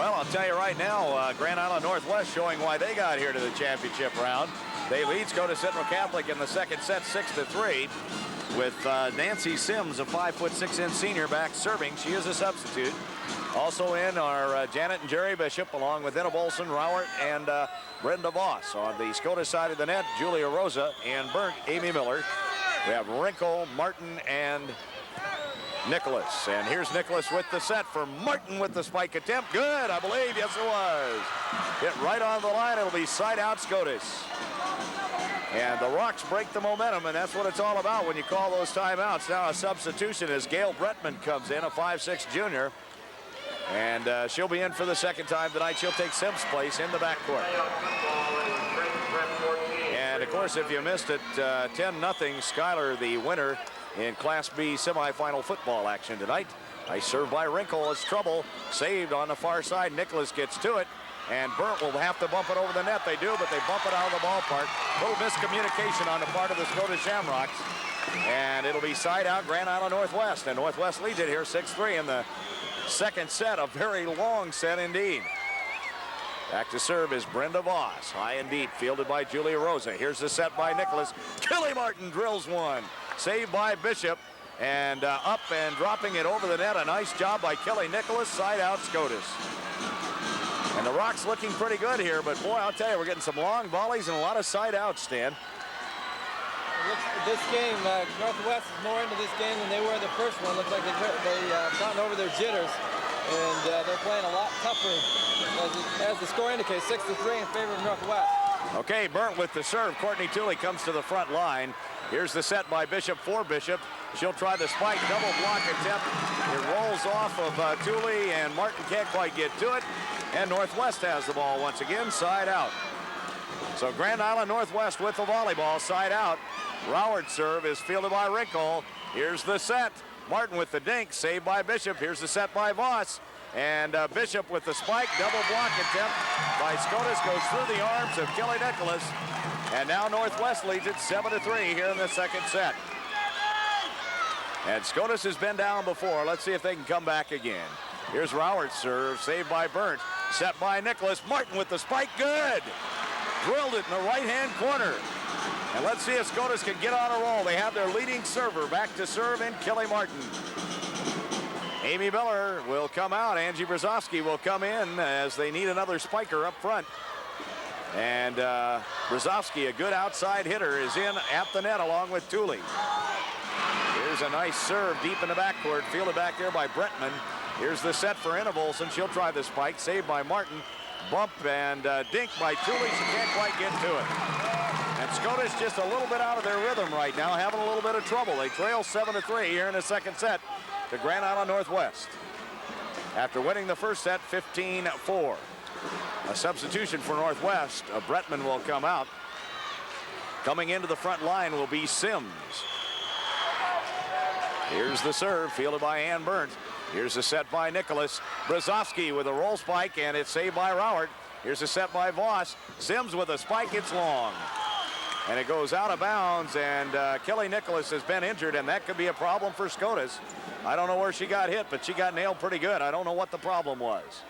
I'll tell you right now, Grand Island Northwest showing why they got here to the championship round. They lead Scotus Central Catholic in the second set 6-3 with Nancy Sims, a 5'6" senior, back serving. She is a substitute. Also in are Janet and Jerry Bishop, along with Enna Bolson, Rowert, and Brenda Voss. On the Scotus side of the net, Julia Rosa and Burnt, Amy Miller. We have Wrinkle, Martin, and Nicholas. And here's Nicholas with the set for Martin with the spike attempt. Good, I believe. Yes, it was. Hit right on the line. It'll be side out Scotus. And the Rocks break the momentum, and that's what it's all about when you call those timeouts. Now a substitution as Gail Bretman comes in, a 5'6" junior. And she'll be in for the second time tonight. She'll take Sims' place in the backcourt. And, of course, if you missed it, 10-0, Schuyler, the winner in Class B semifinal football action tonight. Nice serve by Wrinkle. It's trouble. Saved on the far side. Nicholas gets to it. And Burnt will have to bump it over the net. They do, but they bump it out of the ballpark. Little miscommunication on the part of the Scotus Shamrocks. And it'll be side out Grand Island Northwest. And Northwest leads it here 6-3 in the second set. A very long set indeed. Back to serve is Brenda Voss. High and deep, fielded by Julia Rosa. Here's the set by Nicholas. Kelly Martin drills one. Saved by Bishop. And up and dropping it over the net. A nice job by Kelly Nicholas. Side out Scotus. And the Rock's looking pretty good here, but boy, I'll tell you, we're getting some long volleys and a lot of side outs, Stan. This game, Northwest is more into this game than they were the first one. Looks like they've gotten over their jitters, and they're playing a lot tougher, as the score indicates, 6-3 in favor of Northwest. Okay, Burnt with the serve. Courtney Tooley comes to the front line. Here's the set by Bishop for Bishop. She'll try the spike, double block attempt. It rolls off of Tooley, and Martin can't quite get to it. And Northwest has the ball once again, side out. So Grand Island Northwest with the volleyball, side out. Roward's serve is fielded by Wrinkle. Here's the set. Martin with the dink, saved by Bishop. Here's the set by Voss. And Bishop with the spike, double block attempt by Scotus, goes through the arms of Kelly Nicholas. And now Northwest leads it 7-3 here in the second set. And Scotus has been down before. Let's see if they can come back again. Here's Roward's serve, saved by Burnt. Set by Nicholas. Martin with the spike, good. Drilled it in the right-hand corner. And let's see if Scotus can get on a roll. They have their leading server back to serve in Kelly Martin. Amy Miller will come out. Angie Brzezowski will come in as they need another spiker up front. And Brzezowski, a good outside hitter, is in at the net along with Tooley. Here's a nice serve deep in the backcourt, fielded back there by Brentman. Here's the set for Innevolson. She'll try the spike, saved by Martin. Bump and dink by Tooley. She can't quite get to it. And Scotus just a little bit out of their rhythm right now, having a little bit of trouble. They trail 7-3 here in the second set to Grand Island Northwest. After winning the first set 15-4. A substitution for Northwest. Brentman will come out. Coming into the front line will be Sims. Here's the serve, fielded by Ann Burnt. Here's a set by Nicholas. Brzezowski with a roll spike, and it's saved by Roward. Here's a set by Voss. Sims with a spike, it's long. And it goes out of bounds, and Kelly Nicholas has been injured, and that could be a problem for Scotus. I don't know where she got hit, but she got nailed pretty good. I don't know what the problem was.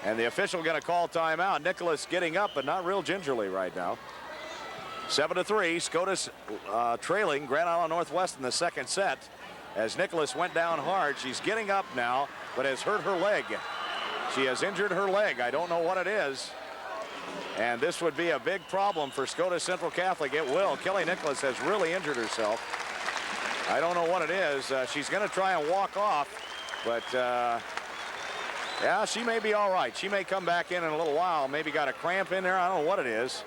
And the official going to call timeout. Nicholas getting up, but not real gingerly right now. 7-3, Scotus trailing Grand Island Northwest in the second set. As Nicholas went down hard, she's getting up now, but has hurt her leg. She has injured her leg. I don't know what it is. And this would be a big problem for Scotus Central Catholic. It will. Kelly Nicholas has really injured herself. I don't know what it is. She's going to try and walk off, but yeah, she may be all right. She may come back in a little while. Maybe got a cramp in there. I don't know what it is.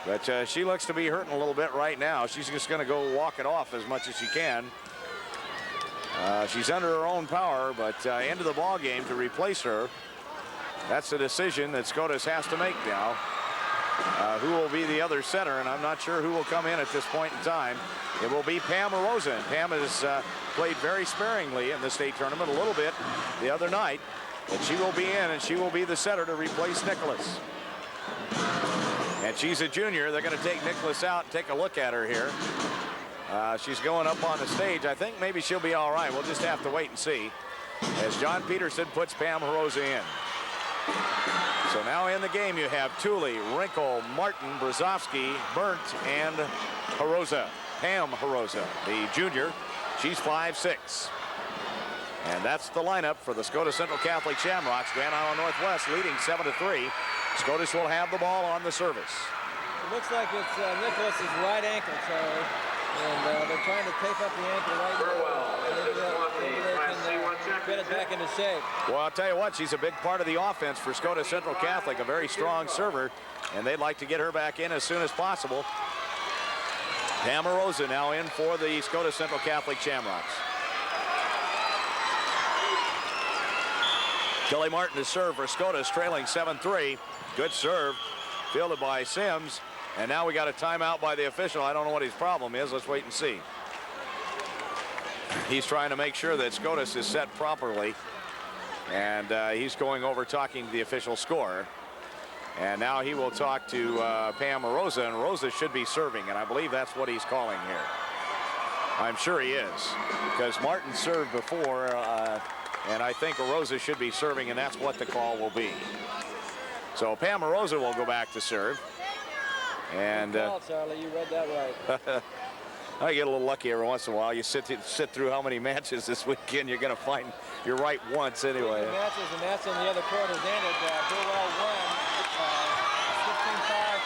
But she looks to be hurting a little bit right now. She's just going to go walk it off as much as she can. She's under her own power, but into the ball game to replace her. That's the decision that Scotus has to make now. Who will be the other center, and I'm not sure who will come in at this point in time. It will be Pam Rosen. Pam has played very sparingly in the state tournament a little bit the other night, and she will be in, and she will be the setter to replace Nicholas. And she's a junior. They're going to take Nicholas out and take a look at her here. She's going up on the stage. I think maybe she'll be all right. We'll just have to wait and see as John Peterson puts Pam Harosa in. So now in the game you have Tooley, Wrinkle, Martin, Brzezowski, Burnt, and Harosa. Pam Harosa, the junior. She's 5'6". And that's the lineup for the Scotus Central Catholic Shamrocks. Grand Island Northwest leading 7-3. Scotus will have the ball on the service. It looks like it's Nicholas's right ankle, Charlie. And they're trying to tape up the ankle right now. Maybe they can get it back into shape. Well, I'll tell you what, she's a big part of the offense for Scotus Central Catholic, a very strong server, and they'd like to get her back in as soon as possible. Pam Rosa now in for the Scotus Central Catholic Shamrocks. Kelly Martin is served for Scotus, trailing 7-3. Good serve, fielded by Sims. And now we got a timeout by the official. I don't know what his problem is. Let's wait and see. He's trying to make sure that Scotus is set properly. And he's going over talking to the official scorer. And now he will talk to Pam Rosa, and Rosa should be serving. And I believe that's what he's calling here. I'm sure he is, because Martin served before. And I think Rosa should be serving, and that's what the call will be. So Pam Rosa will go back to serve. And Charlie, you read that right. I get a little lucky every once in a while. You sit through how many matches this weekend, you're going to find you're right once anyway. The match on the other court has ended. Burwell won 15-5,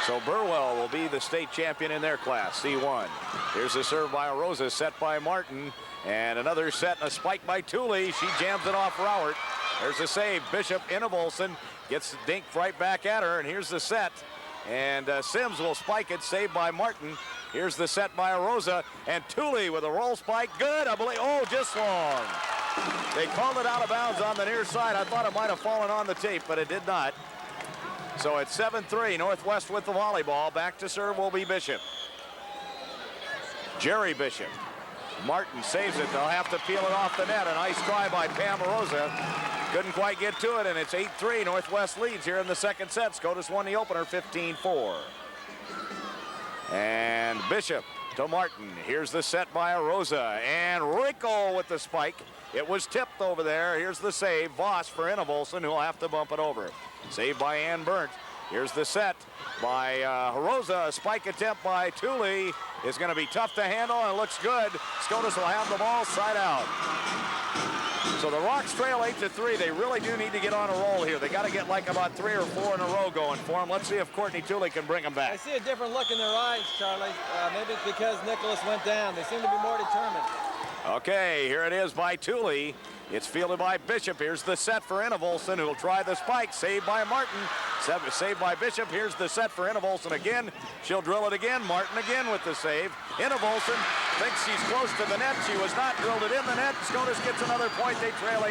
15-12. So Burwell will be the state champion in their class, C1. Here's a serve by Rosa, set by Martin. And another set and a spike by Tooley. She jams it off Rowert. There's a save. Bishop into Olsen. Gets dinked right back at her. And here's the set. And Sims will spike it. Saved by Martin. Here's the set by Rosa. And Tooley with a roll spike. Good, I believe. Oh, just long. They called it out of bounds on the near side. I thought it might have fallen on the tape, but it did not. So it's 7-3. Northwest with the volleyball. Back to serve will be Bishop. Jerry Bishop. Martin saves it. They'll have to peel it off the net. A nice try by Pam Rosa. Couldn't quite get to it, and it's 8-3. Northwest leads here in the second set. Scotus won the opener 15-4. And Bishop to Martin. Here's the set by Rosa. And Rickle with the spike. It was tipped over there. Here's the save. Voss for Innevolson, who'll have to bump it over. Saved by Ann Burnt. Here's the set by Rosa. A spike attempt by Tooley is going to be tough to handle, and it looks good. Scotus will have the ball side out. So the Rocks trail 8-3. They really do need to get on a roll here. They got to get like about 3 or 4 in a row going for them. Let's see if Courtney Tooley can bring them back. I see a different look in their eyes, Charlie. Maybe it's because Nicholas went down. They seem to be more determined. Okay, here it is by Tooley. It's fielded by Bishop. Here's the set for Innevolson, who will try the spike. Saved by Martin. Saved by Bishop. Here's the set for Innevolson again. She'll drill it again. Martin again with the save. Innevolson thinks she's close to the net. She was not. Drilled it in the net. Scotus gets another point. They trail 8-4.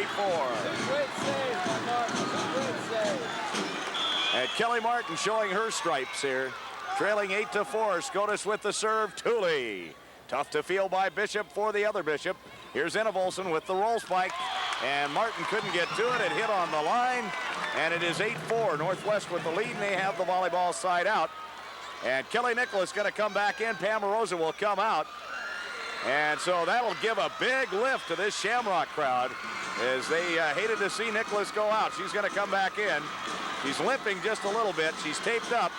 Great save by Martin. Great save. And Kelly Martin showing her stripes here. Trailing 8-4. Scotus with the serve. Tooley. Tough to field by Bishop for the other Bishop. Here's Innevolson with the roll spike. And Martin couldn't get to it. It hit on the line. And it is 8-4. Northwest with the lead, and they have the volleyball side out. And Kelly Nicholas going to come back in. Pam Rosa will come out. And so that'll give a big lift to this Shamrock crowd as they hated to see Nicholas go out. She's going to come back in. She's limping just a little bit. She's taped up,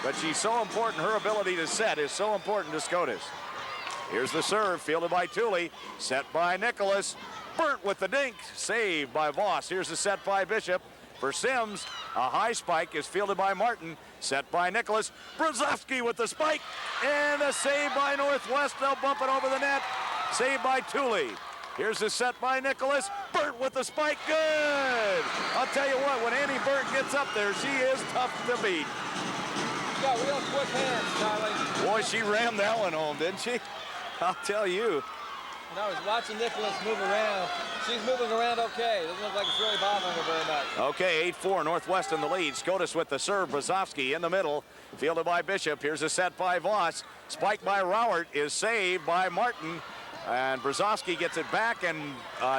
but she's so important. Her ability to set is so important to Scotus. Here's the serve, fielded by Tooley, set by Nicholas. Burnt with the dink, saved by Voss. Here's the set by Bishop. For Sims, a high spike is fielded by Martin, set by Nicholas. Brzezowski with the spike, and a save by Northwest. They'll bump it over the net, saved by Tooley. Here's the set by Nicholas. Burnt with the spike, good! I'll tell you what, when Annie Burnt gets up there, she is tough to beat. She's got real quick hands, Charlie. Boy, she rammed that one home, didn't she? I'll tell you. And I was watching Nicholas move around. She's moving around okay. Doesn't look like it's really bothering her very much. Okay, 8-4, Northwest in the lead. Scotus with the serve. Brzezowski in the middle. Fielded by Bishop. Here's a set by Voss. Spike by Rowert is saved by Martin. And Brzezowski gets it back, and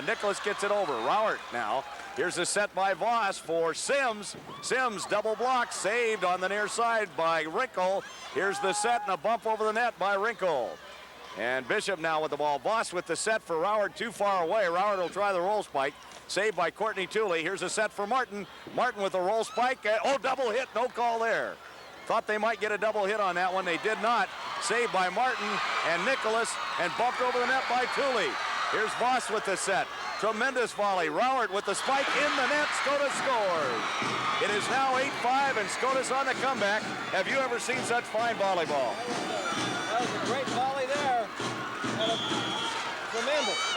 Nicholas gets it over. Rowert now. Here's a set by Voss for Sims. Sims double block, saved on the near side by Wrinkle. Here's the set and a bump over the net by Wrinkle. And Bishop now with the ball. Voss with the set for Rowert, too far away. Rowert will try the roll spike. Saved by Courtney Tooley. Here's a set for Martin. Martin with the roll spike. Oh, double hit. No call there. Thought they might get a double hit on that one. They did not. Saved by Martin and Nicholas and bumped over the net by Tooley. Here's Voss with the set. Tremendous volley. Rowert with the spike in the net. Scotus scores. It is now 8-5 and Scotus on the comeback. Have you ever seen such fine volleyball? That was a great volley there. And tremendous.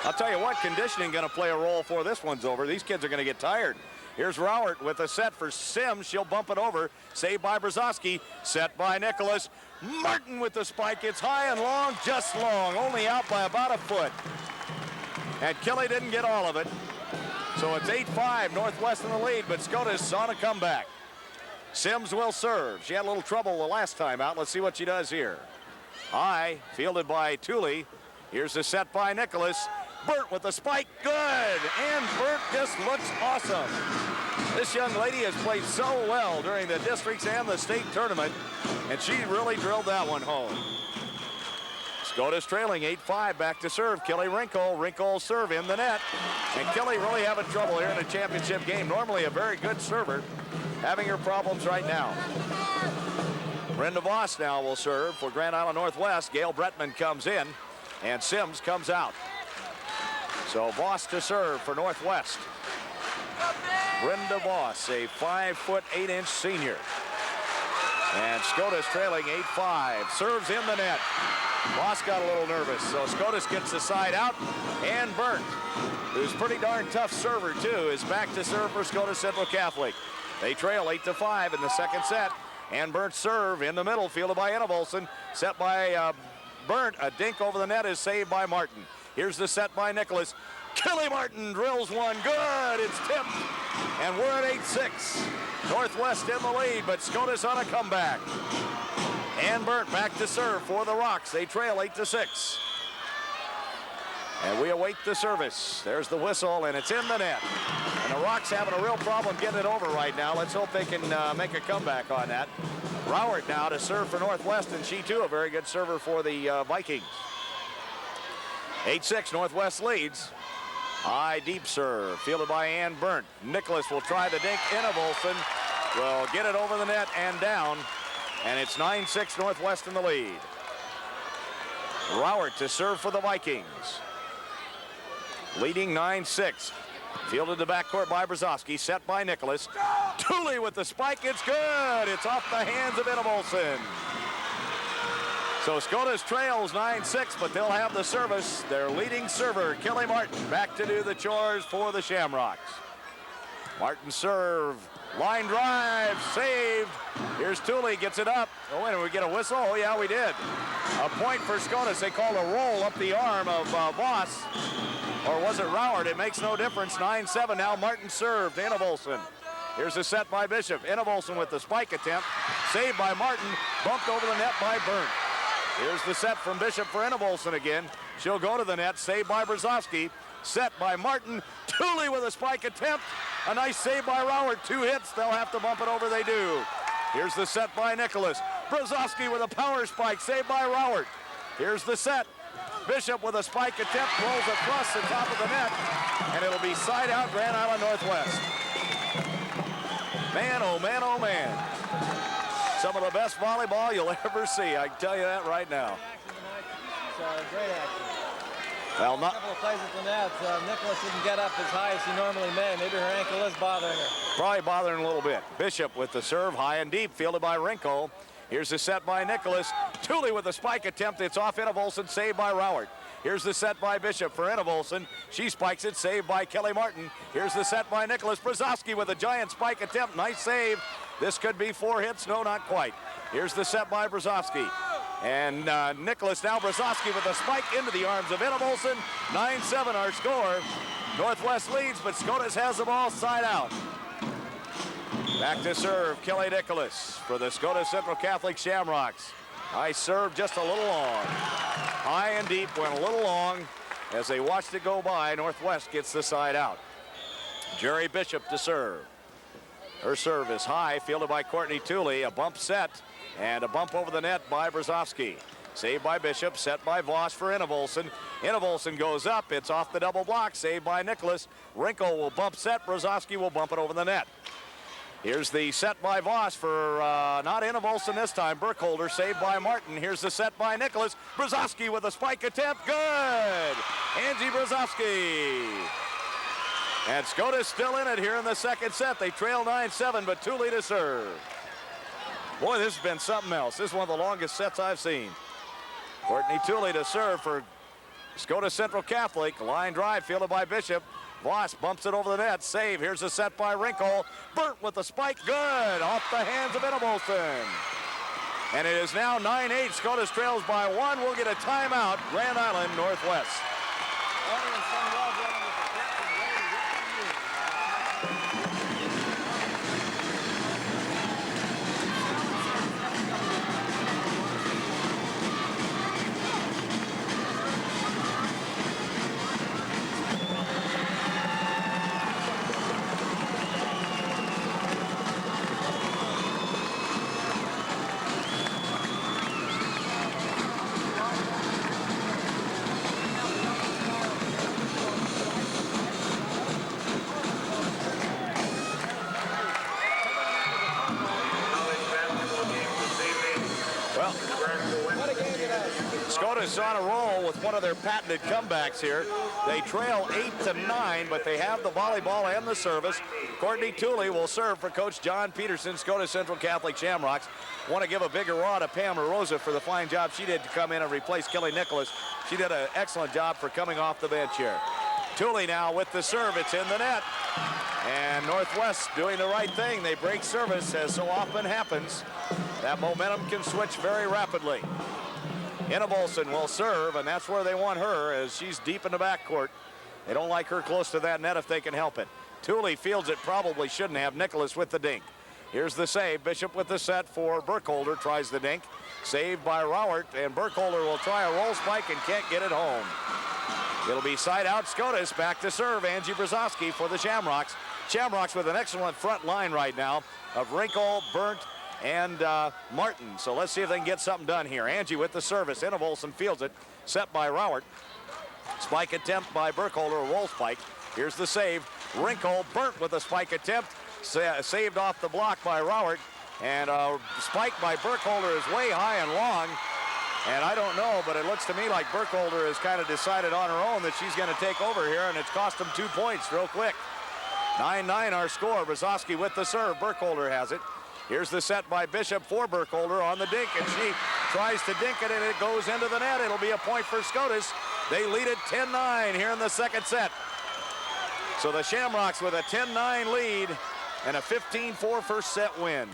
I'll tell you what, conditioning going to play a role for this one's over. These kids are going to get tired. Here's Rowert with a set for Sims. She'll bump it over. Saved by Brzezowski. Set by Nicholas. Martin with the spike. It's high and long, just long. Only out by about a foot. And Kelly didn't get all of it. So it's 8-5, Northwest in the lead, but Scotus on a comeback. Sims will serve. She had a little trouble the last time out. Let's see what she does here. High, fielded by Tooley. Here's the set by Nicholas. Burnt with the spike, good! And Burnt just looks awesome. This young lady has played so well during the districts and the state tournament, and she really drilled that one home. Scotus trailing 8-5, back to serve. Kelly Wrinkle. Wrinkle serve in the net. And Kelly really having trouble here in a championship game. Normally a very good server, having her problems right now. Brenda Voss now will serve for Grand Island Northwest. Gail Bretman comes in, and Sims comes out. So Voss to serve for Northwest. Brenda Voss, a 5'8" senior. And Scotus trailing 8-5. Serves in the net. Voss got a little nervous, so Scotus gets the side out. And Burnt, who's pretty darn tough server too, is back to serve for Scotus Central Catholic. They trail 8-5 in the second set. And Burnt serve in the middle, fielded by Anna Volson. Set by Burnt. A dink over the net is saved by Martin. Here's the set by Nicholas. Kelly Martin drills one. Good. It's tipped. And we're at 8-6. Northwest in the lead, but Scotus on a comeback. And Burnt back to serve for the Rocks. They trail 8-6. And we await the service. There's the whistle, and it's in the net. And the Rocks having a real problem getting it over right now. Let's hope they can make a comeback on that. Rowert now to serve for Northwest, and she too a very good server for the Vikings. 8-6, Northwest leads. High deep serve, fielded by Ann Burnt. Nicholas will try the dink. Anna Volson will get it over the net and down. And it's 9-6, Northwest in the lead. Rowert to serve for the Vikings. Leading 9-6. Fielded to backcourt by Brzezowski, set by Nicholas. Tooley with the spike, it's good. It's off the hands of Anna Volson. So Scotus trails 9-6, but they'll have the service. Their leading server, Kelly Martin, back to do the chores for the Shamrocks. Martin serve, line drive, saved. Here's Tooley, gets it up. Oh, and we get a whistle? Oh, yeah, we did. A point for Scotus. They called a roll up the arm of Voss. Or was it Rowert? It makes no difference. 9-7 now. Martin served. Anna Volson. Here's a set by Bishop. Anna Volson with the spike attempt. Saved by Martin. Bumped over the net by Burnt. Here's the set from Bishop for Anna Volson again. She'll go to the net. Saved by Brzezowski. Set by Martin. Tooley with a spike attempt. A nice save by Rowert. 2 hits. They'll have to bump it over. They do. Here's the set by Nicholas. Brzezowski with a power spike. Saved by Rowert. Here's the set. Bishop with a spike attempt, rolls across the top of the net, and it'll be side out Grand Island Northwest. Man, oh man, oh man. Some of the best volleyball you'll ever see. I can tell you that right now. Great action. Well, a couple of plays at the net. Nicholas didn't get up as high as she normally may. Maybe her ankle is bothering her. Probably bothering a little bit. Bishop with the serve, high and deep, fielded by Rinko. Here's the set by Nicholas. Tooley with a spike attempt. It's off Anna Volson, saved by Rowert. Here's the set by Bishop for Anna Volson. She spikes it, saved by Kelly Martin. Here's the set by Nicholas. Brzezowski with a giant spike attempt. Nice save. This could be 4 hits. No, not quite. Here's the set by Brzezowski. And Nicholas now. Brzezowski with a spike into the arms of Anna Volson. 9-7 our score. Northwest leads, but Scotus has the ball side out. Back to serve, Kelly Nicholas for the Scotus Central Catholic Shamrocks. Nice serve, just a little long. High and deep, went a little long. As they watched it go by, Northwest gets the side out. Jerry Bishop to serve. Her serve is high, fielded by Courtney Tooley. A bump set, and a bump over the net by Brzezowski. Saved by Bishop, set by Voss for Anna Volson. Anna Volson goes up, it's off the double block, saved by Nicholas. Rinko will bump set, Brzezowski will bump it over the net. Here's the set by Voss for not Anna Volson this time. Burkholder saved by Martin. Here's the set by Nicholas. Brzezowski with a spike attempt. Good. Angie Brzezowski. And Scotus still in it here in the second set. They trail 9-7, but Tooley to serve. Boy, this has been something else. This is one of the longest sets I've seen. Courtney Tooley to serve for Scotus Central Catholic. Line drive fielded by Bishop. Voss bumps it over the net. Save. Here's a set by Rinko. Burnt with the spike. Good. Off the hands of Anna Volson. And it is now 9-8. Scotus trails by 1. We'll get a timeout. Grand Island Northwest. Scotus on a roll with one of their patented comebacks here. They trail 8-9, but they have the volleyball and the service. Courtney Tooley will serve for Coach John Peterson, Scotus Central Catholic Shamrocks. Want to give a big hurrah to Pam Rosa for the fine job she did to come in and replace Kelly Nicholas. She did an excellent job for coming off the bench here. Tooley now with the serve. It's in the net. And Northwest doing the right thing. They break service, as so often happens. That momentum can switch very rapidly. Anna Volson will serve, and that's where they want her, as she's deep in the backcourt. They don't like her close to that net if they can help it. Tooley fields it, probably shouldn't have. Nicholas with the dink. Here's the save. Bishop with the set for Burkholder. Tries the dink. Saved by Rowert, and Burkholder will try a roll spike and can't get it home. It'll be side out Scotus. Back to serve. Angie Brzezowski for the Shamrocks. Shamrocks with an excellent front line right now of Wrinkle, Burnt, and Martin. So let's see if they can get something done here. Angie with the service. Anna Volson fields it. Set by Rowert. Spike attempt by Burkholder. A roll spike. Here's the save. Wrinkle, Burnt with a spike attempt. Saved off the block by Rowert. And spike by Burkholder is way high and long. And I don't know, but it looks to me like Burkholder has kind of decided on her own that she's going to take over here, and it's cost them 2 points real quick. 9-9 our score. Brzezowski with the serve. Burkholder has it. Here's the set by Bishop for Burkholder on the dink, and she tries to dink it, and it goes into the net. It'll be a point for Scotus. They lead it 10-9 here in the second set. So the Shamrocks with a 10-9 lead and a 15-4 first set win.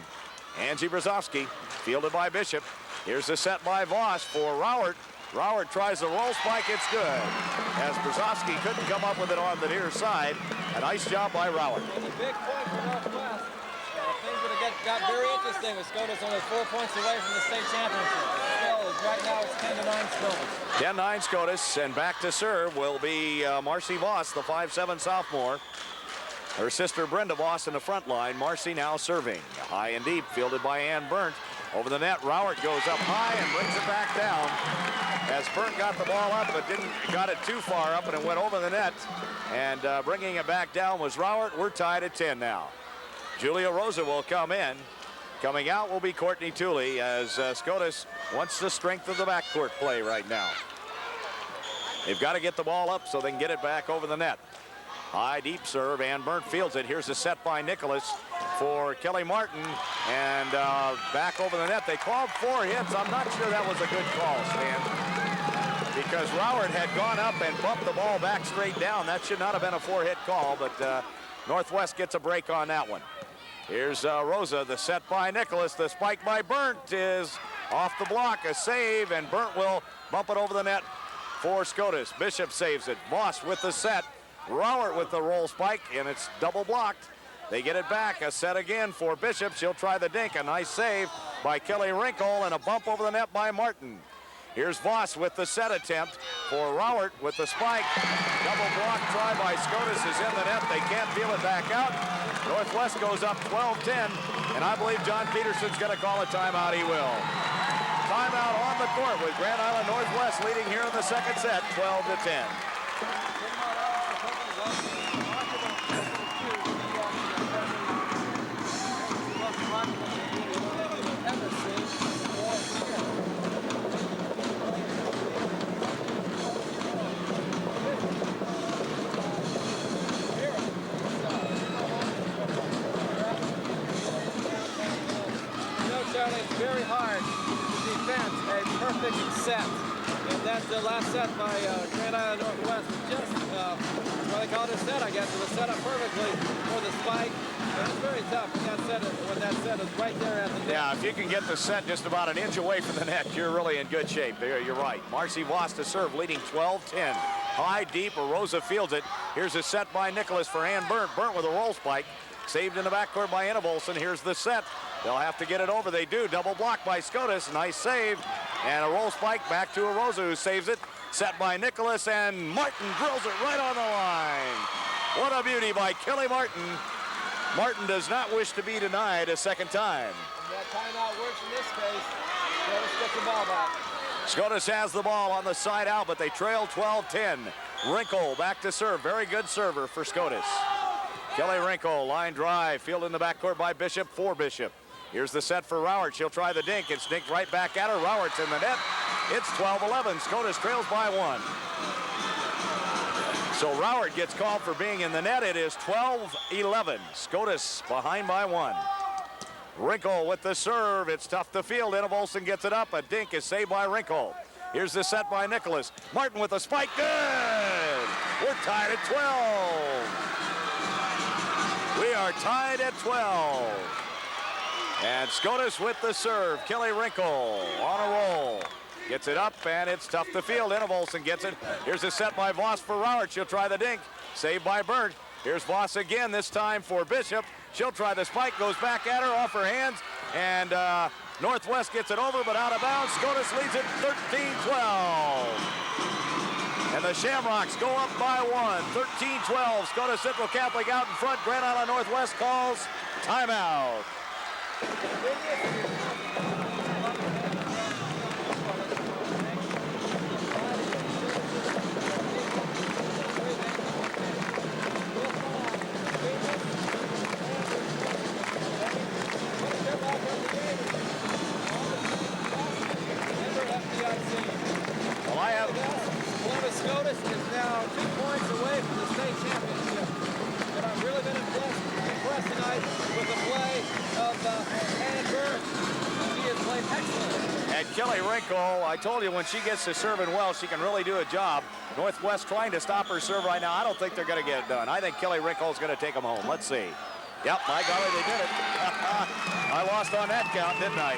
Angie Brzezowski fielded by Bishop. Here's the set by Voss for Rowert. Rowert tries the roll spike. It's good. As Brzezowski couldn't come up with it on the near side. A nice job by Rowert. It's a big point for Northwest. Things would have got very interesting with Scotus only 4 points away from the state championship. Still, right now it's 10-9 Scotus. 10-9 Scotus, and back to serve will be Marcy Voss, the 5'7" sophomore. Her sister Brenda Voss in the front line. Marcy now serving. High and deep, fielded by Ann Burnt. Over the net, Rowert goes up high and brings it back down. As Burnt got the ball up, but got it too far up, and it went over the net. And bringing it back down was Rowert. We're tied at 10 now. Julia Rosa will come in. Coming out will be Courtney Tooley, as Scotus wants the strength of the backcourt play right now. They've got to get the ball up so they can get it back over the net. High, deep serve, and Burnt fields it. Here's a set by Nicholas for Kelly Martin, and back over the net. They called 4 hits. I'm not sure that was a good call, Stan, because Rowert had gone up and bumped the ball back straight down. That should not have been a 4-hit call, but Northwest gets a break on that one. Here's Rosa, the set by Nicholas. The spike by Burnt is off the block, a save, and Burnt will bump it over the net for Scotus. Bishop saves it. Voss with the set. Rowert with the roll spike, and it's double blocked. They get it back. A set again for Bishop. She'll try the dink. A nice save by Kelly Wrinkle, and a bump over the net by Martin. Here's Voss with the set attempt for Rowert with the spike. Double block try by Scotus is in the net. They can't feel it back out. Northwest goes up 12-10, and I believe John Peterson's going to call a timeout. He will. Timeout on the court with Grand Island Northwest leading here in the second set, 12-10. It's very hard to defend a perfect set. And that's the last set by Grand Island Northwest. Just what they call it a set, I guess. It was set up perfectly for the spike. And it's very tough when that set is right there at the net. Yeah, if you can get the set just about an inch away from the net, you're really in good shape. You're right. Marcy Voss to serve, leading 12-10. High, deep, Rosa fields it. Here's a set by Nicholas for Ann Burnt. Burnt with a roll spike. Saved in the backcourt by Anna Volson. Here's the set. They'll have to get it over. They do. Double block by Scotus. Nice save. And a roll spike back to Rosa, who saves it. Set by Nicholas, and Martin drills it right on the line. What a beauty by Kelly Martin. Martin does not wish to be denied a second time. And that timeout works in this case. Scotus gets the ball back. Scotus has the ball on the side out, but they trail 12-10. Wrinkle back to serve. Very good server for Scotus. Kelly Wrinkle, line drive, field in the backcourt by Bishop for Bishop. Here's the set for Rowert. She'll try the dink. It's dinked right back at her. Rowert's in the net. It's 12-11. Scotus trails by 1. So Roward gets called for being in the net. It is 12-11. Scotus behind by 1. Wrinkle with the serve. It's tough to field. Enna Olsen gets it up. A dink is saved by Wrinkle. Here's the set by Nicholas. Martin with a spike. Good! We're tied at 12. We are tied at 12. And Scotus with the serve. Kelly Wrinkle on a roll. Gets it up, and it's tough to field. Enna Olsen gets it. Here's a set by Voss for Roward. She'll try the dink. Saved by Burnt. Here's Voss again, this time for Bishop. She'll try the spike, goes back at her, off her hands, and Northwest gets it over, but out of bounds. Scotus leads it 13-12. And the Shamrocks go up by 1, 13-12. Scotus Central Catholic out in front. Grand Island Northwest calls timeout. Scotus is now 2 points away from the state championship. And I've really been impressed tonight with the play of Ann Burke. She has played excellent. And Kelly Wrinkle, I told you when she gets to serving well, she can really do a job. Northwest trying to stop her serve right now. I don't think they're going to get it done. I think Kelly Wrinkle is going to take them home. Let's see. Yep, my golly, they did it. I lost on that count, didn't I?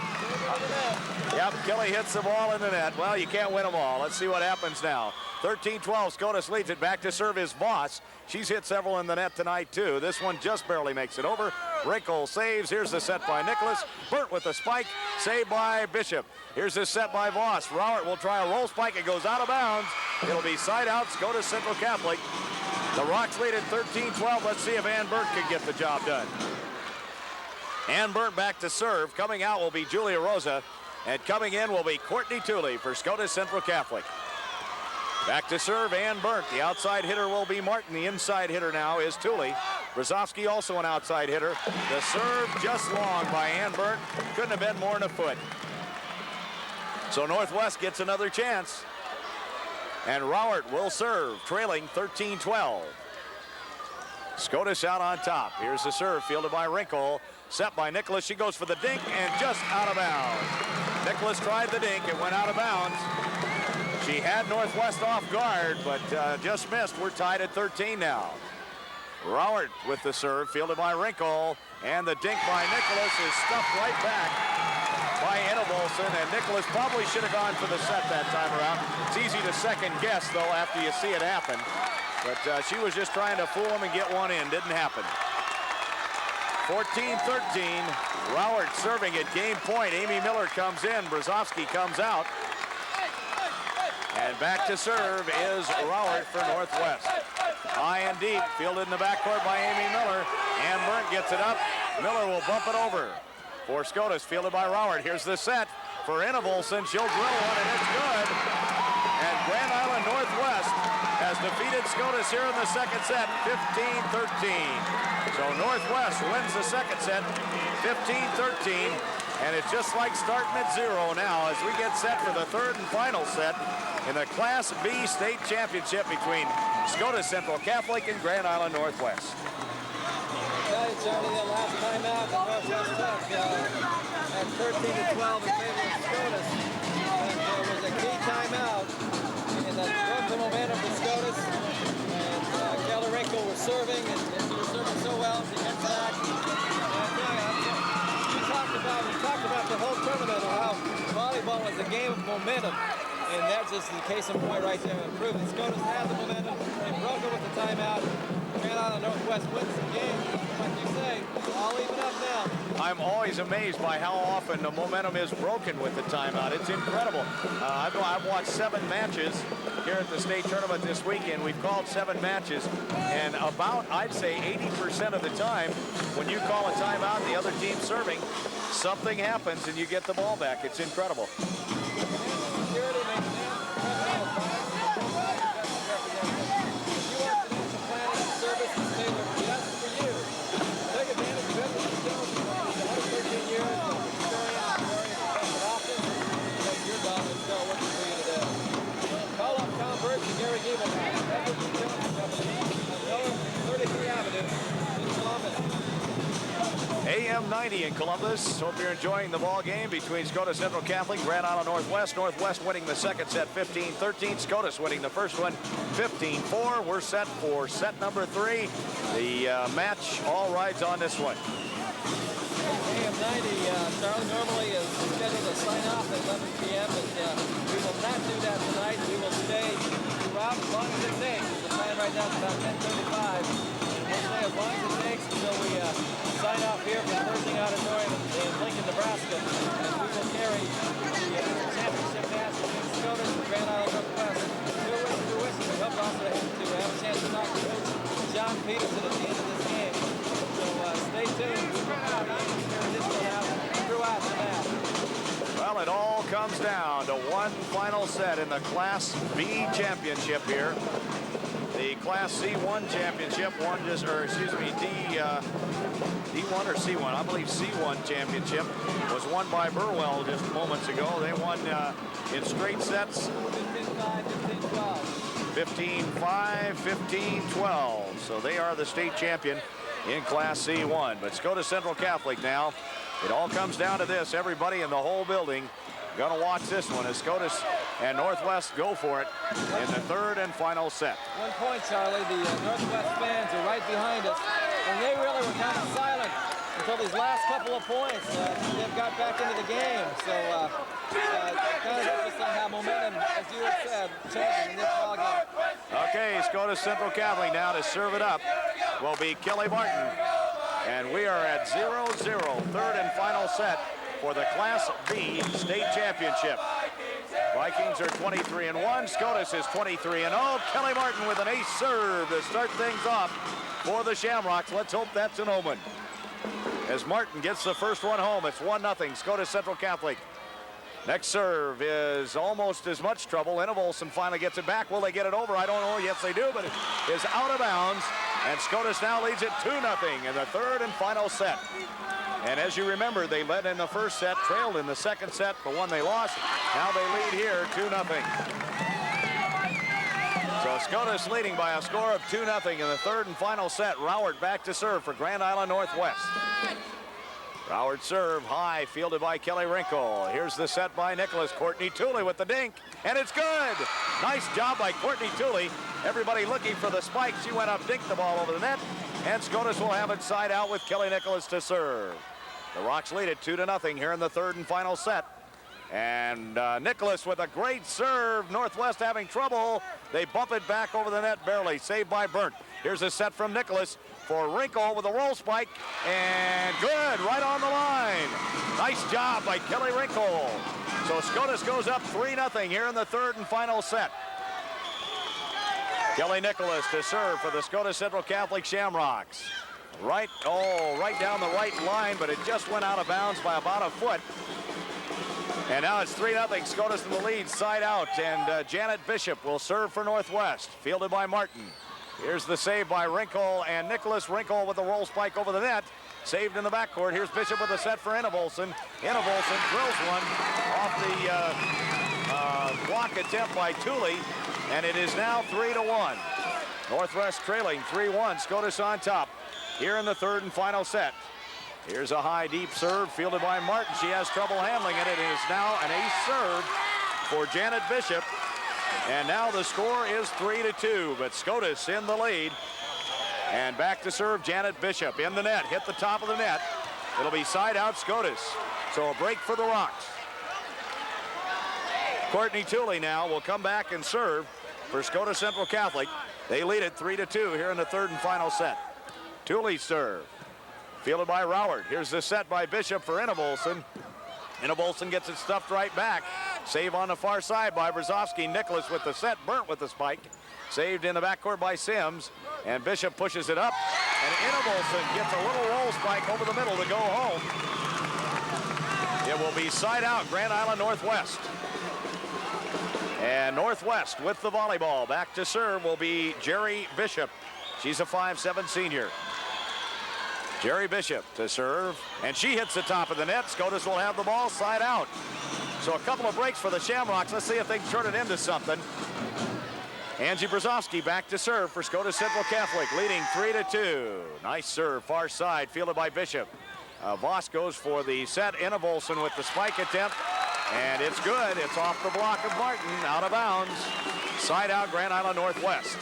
Yep, Kelly hits the ball in the net. Well, you can't win them all. Let's see what happens now. 13-12, Scotus leads it. Back to serve is Voss. She's hit several in the net tonight, too. This one just barely makes it over. Wrinkle saves. Here's the set by Nicholas. Burt with the spike. Saved by Bishop. Here's the set by Voss. Rowert will try a roll spike. It goes out of bounds. It'll be side out, Scotus Central Catholic. The Rocks lead at 13-12. Let's see if Ann Burt can get the job done. Ann Burt back to serve. Coming out will be Julia Rosa. And coming in will be Courtney Tooley for Scotus Central Catholic. Back to serve, Ann Burnt. The outside hitter will be Martin. The inside hitter now is Tooley. Brzozowski also an outside hitter. The serve just long by Ann Burnt. Couldn't have been more than a foot. So Northwest gets another chance. And Rowert will serve, trailing 13-12. Scotus out on top. Here's the serve, fielded by Wrinkle. Set by Nicholas. She goes for the dink and just out of bounds. Nicholas tried the dink. It went out of bounds. She had Northwest off guard, but just missed. We're tied at 13 now. Rowert with the serve, fielded by Wrinkle. And the dink by Nicholas is stuffed right back by Enna Olsen. And Nicholas probably should have gone for the set that time around. It's easy to second guess, though, after you see it happen. But she was just trying to fool him and get one in. Didn't happen. 14-13. Rowert serving at game point. Amy Miller comes in. Brzozowski comes out. And back to serve is Rowert for Northwest. High and deep, fielded in the backcourt by Amy Miller. Ann Burnt gets it up. Miller will bump it over for Scotus, fielded by Rowert. Here's the set for Enna Olsen. She'll drill one, and it's good. And Grand Island Northwest has defeated Scotus here in the second set, 15-13. So Northwest wins the second set, 15-13. And it's just like starting at 0 now as we get set for the third and final set in the Class B state championship between Scotus Central Catholic and Grand Island Northwest. Tell you, Johnny, the last time out, the Northwest took at 13-12 in favor of Scotus. And there was a key timeout, and that broke the momentum for Scotus. And Kelly Wrinkle was serving, and she was serving so well, she gets back. We talked about the whole tournament of how volleyball was a game of momentum, and that's just the case in point right there. Proving Scotus had the momentum, they broke it with the timeout. Grand Island Northwest wins the game. Like you say, all even up now. I'm always amazed by how often the momentum is broken with the timeout. It's incredible. I've watched 7 matches here at the state tournament this weekend. We've called 7 matches, and about, I'd say, 80% of the time, when you call a timeout, the other team serving, something happens and you get the ball back. It's incredible. AM 90 in Columbus. Hope you're enjoying the ball game between Scotus Central Catholic, Grand Island Northwest. Northwest winning the second set 15-13. Scotus winning the first one 15-4. We're set for set number 3. The match all rides on this one. AM 90, Charlie, normally is scheduled to sign off at 11 p.m., but we will not do that tonight. We will stay throughout as long as it takes. The plan right now is about 10:35. We'll stay as long as it takes until we sign off here from Pershing Auditorium in Lincoln, Nebraska. And we will carry the championship match between Scotus and Grand Island Northwest to Wisconsin. We hope also to have a chance to talk to Coach John Peterson at the end of this game. So stay tuned. We will have this one out throughout the match. Well, it all comes down to one final set in the Class B championship here. The Class C1 championship D1 or C1, I believe C1 championship was won by Burwell just moments ago. They won in straight sets 15-5, 15-12. 15-5, 15-12. So they are the state champion in Class C1. But Scotus Central Catholic now, it all comes down to this. Everybody in the whole building gonna watch this one as Scotus and Northwest go for it in the third and final set. 1 point, Charlie. The Northwest fans are right behind us, and they really were kind of silent until these last couple of points. They've got back into the game, so kind of interesting how momentum, as you have said, changes in this ball game. Okay, Scotus Central Catholic now to serve it up will be Kelly Martin, and we are at 0-0, third and final set for the Class B state championship. Vikings are 23-1. Scotus is 23-0. Kelly Martin with an ace serve to start things off for the Shamrocks. Let's hope that's an omen. As Martin gets the first one home, it's 1-0 Scotus Central Catholic. Next serve is almost as much trouble. Enevolson finally gets it back. Will they get it over? I don't know. Yes, they do, but it is out of bounds. And Scotus now leads it 2-0 in the third and final set. And as you remember, they led in the first set, trailed in the second set, the one they lost. Now they lead here 2-0. So Scotus leading by a score of 2-0 in the third and final set. Roward back to serve for Grand Island Northwest. Roward serve high, fielded by Kelly Wrinkle. Here's the set by Nicholas. Courtney Tooley with the dink, and it's good. Nice job by Courtney Tooley. Everybody looking for the spike. She went up, dinked the ball over the net, and Scotus will have it side out with Kelly Nicholas to serve. The Rocks lead it 2-0 here in the third and final set. And Nicholas with a great serve. Northwest having trouble. They bump it back over the net barely. Saved by Burnt. Here's a set from Nicholas for Wrinkle with a roll spike. And good, right on the line. Nice job by Kelly Wrinkle. So Scotus goes up 3-0 here in the third and final set. Kelly Nicholas to serve for the Scotus Central Catholic Shamrocks. Right down the right line, but it just went out of bounds by about a foot. And now it's 3-0, Scotus in the lead, side out, and Janet Bishop will serve for Northwest, fielded by Martin. Here's the save by Wrinkle, and Nicholas Wrinkle with the roll spike over the net, saved in the backcourt. Here's Bishop with a set for Enevolson. Enevolson drills one off the block attempt by Tooley, and it is now 3-1. Northwest trailing 3-1, Scotus on top here in the third and final set. Here's a high, deep serve fielded by Martin. She has trouble handling it. It is now an ace serve for Janet Bishop. And now the score is 3-2, but Scotus in the lead. And back to serve Janet Bishop in the net, hit the top of the net. It'll be side out Scotus. So a break for the Rocks. Courtney Tooley now will come back and serve for Scotus Central Catholic. They lead it 3-2 here in the third and final set. Tooley serve, fielded by Roward. Here's the set by Bishop for Enevolson. Enevolson gets it stuffed right back. Save on the far side by Brzozowski. Nicholas with the set, Burnt with the spike. Saved in the backcourt by Sims. And Bishop pushes it up. And Enevolson gets a little roll spike over the middle to go home. It will be side out, Grand Island Northwest. And Northwest with the volleyball. Back to serve will be Jerry Bishop. She's a 5'7" senior. Jerry Bishop to serve, and she hits the top of the net. Scotus will have the ball side out. So a couple of breaks for the Shamrocks. Let's see if they can turn it into something. Angie Brzozowski back to serve for Scotus Central Catholic, leading 3-2. Nice serve, far side, fielded by Bishop. Voss goes for the set. Ingevolson with the spike attempt, and it's good. It's off the block of Martin, out of bounds. Side out, Grand Island Northwest.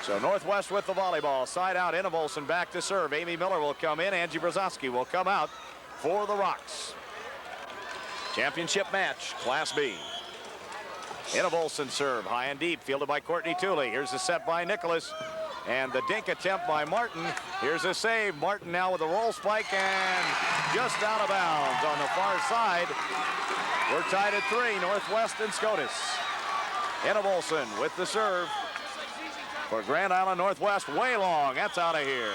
So Northwest with the volleyball. Side out, Ingevolson back to serve. Amy Miller will come in. Angie Brzezowski will come out for the Rocks. Championship match, Class B. Ingevolson serve, high and deep, fielded by Courtney Tooley. Here's the set by Nicholas. And the dink attempt by Martin. Here's a save. Martin now with a roll spike and just out of bounds on the far side. We're tied at 3, Northwest and Scotus. Ingevolson with the serve for Grand Island Northwest. Way long. That's out of here.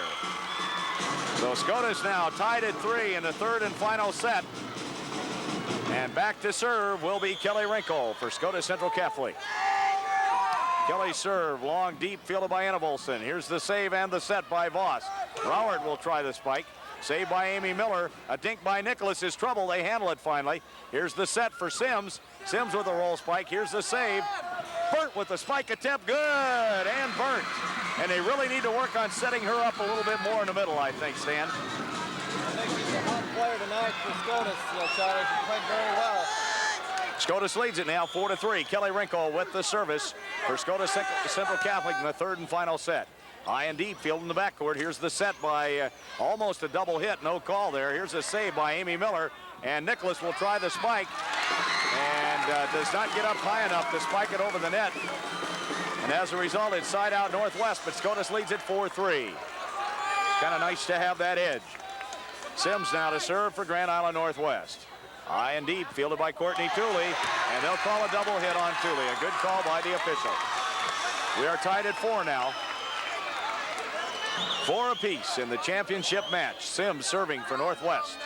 So Scotus now tied at 3 in the third and final set. And back to serve will be Kelly Wrinkle for Scotus Central Catholic. Kelly serve, long, deep, fielded by Ingevolson. Here's the save and the set by Voss. Broward will try the spike. Saved by Amy Miller. A dink by Nicholas is trouble. They handle it finally. Here's the set for Sims. Sims with a roll spike. Here's the save. Burt with the spike attempt. Good. And Burt. And they really need to work on setting her up a little bit more in the middle, I think, Stan. I think she's a hot player tonight for Scotus, Charlie. She played very well. Scotus leads it now 4-3. Kelly Wrinkle with the service for Scotus Central Catholic in the third and final set. High and deep, field in the backcourt. Here's the set by almost a double hit. No call there. Here's a save by Amy Miller. And Nicholas will try the spike. And does not get up high enough to spike it over the net. And as a result, it's side out Northwest, but Scotus leads it 4-3. Kind of nice to have that edge. Sims now to serve for Grand Island Northwest. High and deep, fielded by Courtney Tooley, and they'll call a double hit on Tooley. A good call by the official. We are tied at 4 now. 4 apiece in the championship match. Sims serving for Northwest.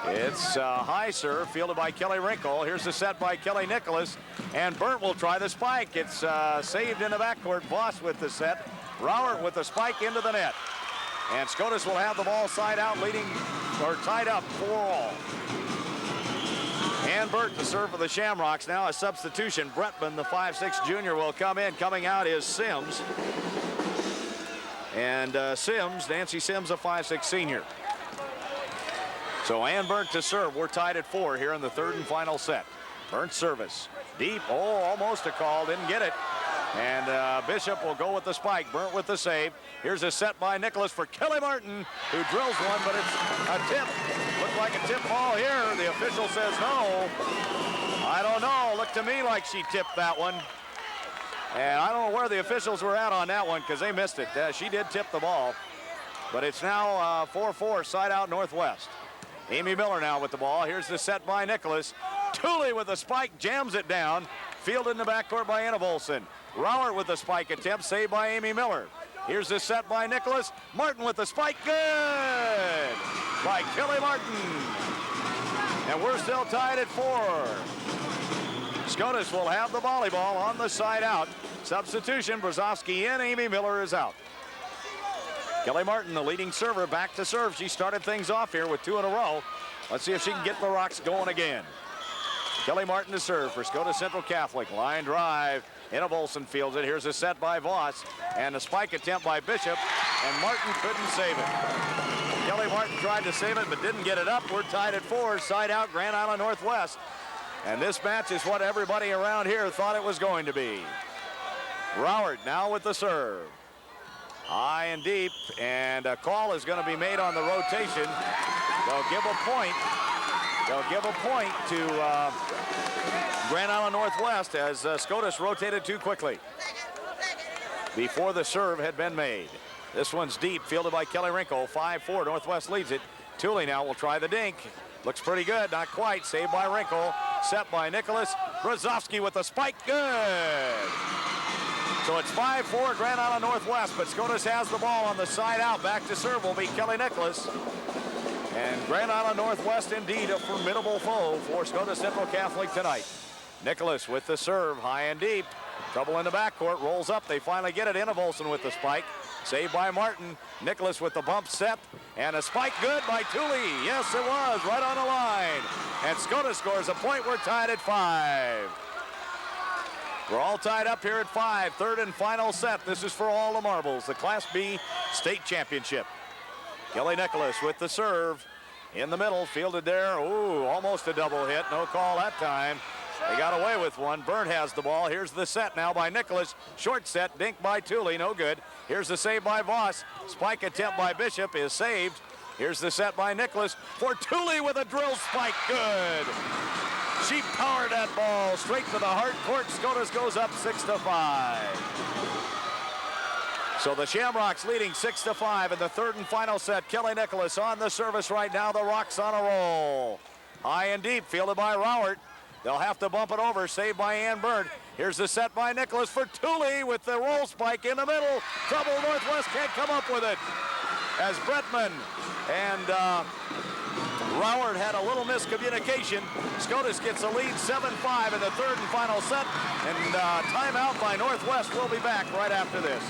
It's high serve, fielded by Kelly Wrinkle. Here's the set by Kelly Nicholas, and Burt will try the spike. It's saved in the backcourt. Voss with the set. Rauert with the spike into the net. And Scotus will have the ball side out, leading, or tied up 4-all. And Burt to serve for the Shamrocks. Now a substitution. Bretman, the 5'6" junior, will come in. Coming out is Sims. And Nancy Sims, a 5'6" senior. So Ann Burt to serve. We're tied at 4 here in the third and final set. Burt service. Deep. Oh, almost a call. Didn't get it. And Bishop will go with the spike. Burnt with the save. Here's a set by Nicholas for Kelly Martin, who drills one, but it's a tip. Looked like a tip ball here. The official says no. I don't know. Looked to me like she tipped that one. And I don't know where the officials were at on that one because they missed it. She did tip the ball. But it's now 4-4, side out Northwest. Amy Miller now with the ball. Here's the set by Nicholas. Tooley with the spike, jams it down. Fielded in the backcourt by Ingevolson. Rauert with the spike attempt, saved by Amy Miller. Here's the set by Nicholas. Martin with the spike, good! By Kelly Martin. And we're still tied at 4. Scotus will have the volleyball on the side out. Substitution, Brzezowski in, Amy Miller is out. Kelly Martin, the leading server, back to serve. She started things off here with 2 in a row. Let's see if she can get the Rocks going again. Kelly Martin to serve for Scotus Central Catholic. Line drive. Ingevolson fields it. Here's a set by Voss. And a spike attempt by Bishop. And Martin couldn't save it. Kelly Martin tried to save it but didn't get it up. We're tied at 4. Side out Grand Island Northwest. And this match is what everybody around here thought it was going to be. Rauert now with the serve. High and deep. And a call is going to be made on the rotation. They'll give a point. They'll give a point to Grand Island Northwest as Scotus rotated too quickly before the serve had been made. This one's deep, fielded by Kelly Wrinkle. 5-4, Northwest leads it. Tooley now will try the dink. Looks pretty good, not quite. Saved by Wrinkle, set by Nicholas. Brzezowski with the spike, good. So it's 5-4 Grand Island Northwest, but Scotus has the ball on the side out. Back to serve will be Kelly Nicholas. And Grand Island Northwest, indeed, a formidable foe for Scotus Central Catholic tonight. Nicholas with the serve, high and deep. Trouble in the backcourt, rolls up. They finally get it. Ingevolson with the spike. Saved by Martin. Nicholas with the bump set. And a spike good by Tooley. Yes, it was, right on the line. And Scotus scores a point. We're tied at 5. We're all tied up here at 5. Third and final set. This is for all the marbles. The Class B State Championship. Kelly Nicholas with the serve. In the middle, fielded there. Ooh, almost a double hit. No call that time. They got away with one. Byrne has the ball. Here's the set now by Nicholas. Short set, dink by Tooley, no good. Here's the save by Voss. Spike attempt by Bishop is saved. Here's the set by Nicholas for Tooley with a drill spike, good. She powered that ball straight to the heart court. Scotus goes up 6-5. So the Shamrocks leading 6-5 in the third and final set. Kelly Nicholas on the service right now. The Rocks on a roll. High and deep, fielded by Rowert. They'll have to bump it over, saved by Ann Byrne. Here's the set by Nicholas for Tooley with the roll spike in the middle. Trouble, Northwest can't come up with it. As Bretman and Rowert had a little miscommunication. Scotus gets a lead 7-5 in the third and final set. And timeout by Northwest. We'll be back right after this.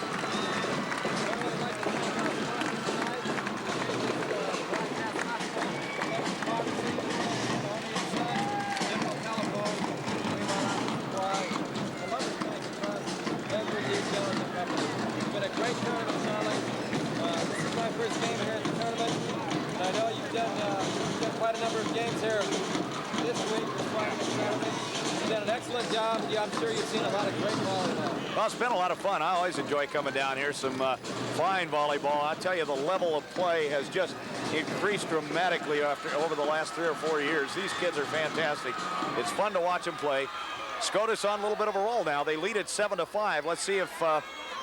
Excellent job. Yeah, I'm sure you've seen a lot of great volleyball. Well, it's been a lot of fun. I always enjoy coming down here. Some fine volleyball. I tell you, the level of play has just increased dramatically over the last 3 or 4 years. These kids are fantastic. It's fun to watch them play. Scotus on a little bit of a roll now. They lead at 7-5. Let's see if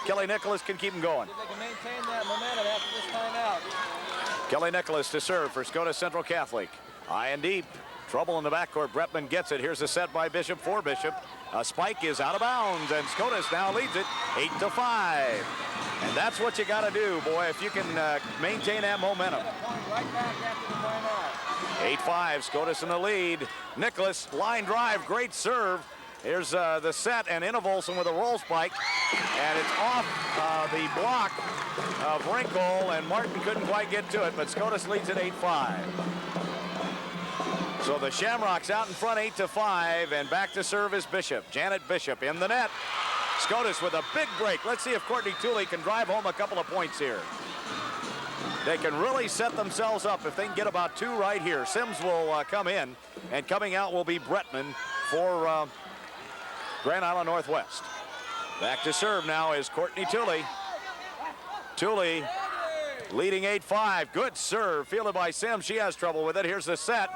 Kelly Nicholas can keep them going. See if they can maintain that momentum after this timeout. Kelly Nicholas to serve for Scotus Central Catholic. High and deep. Trouble in the backcourt. Bretman gets it. Here's a set by Bishop for Bishop. A spike is out of bounds, and Scotus now leads it 8-5. And that's what you got to do, boy, if you can maintain that momentum. Right back after the timeout. 8-5, Scotus in the lead. Nicholas, line drive, great serve. Here's the set, and Innevolson with a roll spike. And it's off the block of Wrinkle, and Martin couldn't quite get to it, but Scotus leads at 8-5. So the Shamrocks out in front 8-5, and back to serve is Bishop. Janet Bishop in the net. Scotus with a big break. Let's see if Courtney Tooley can drive home a couple of points here. They can really set themselves up if they can get about 2 right here. Sims will come in, and coming out will be Bretman for Grand Island Northwest. Back to serve now is Courtney Tooley. Tooley leading 8-5. Good serve, fielded by Sims. She has trouble with it. Here's the set.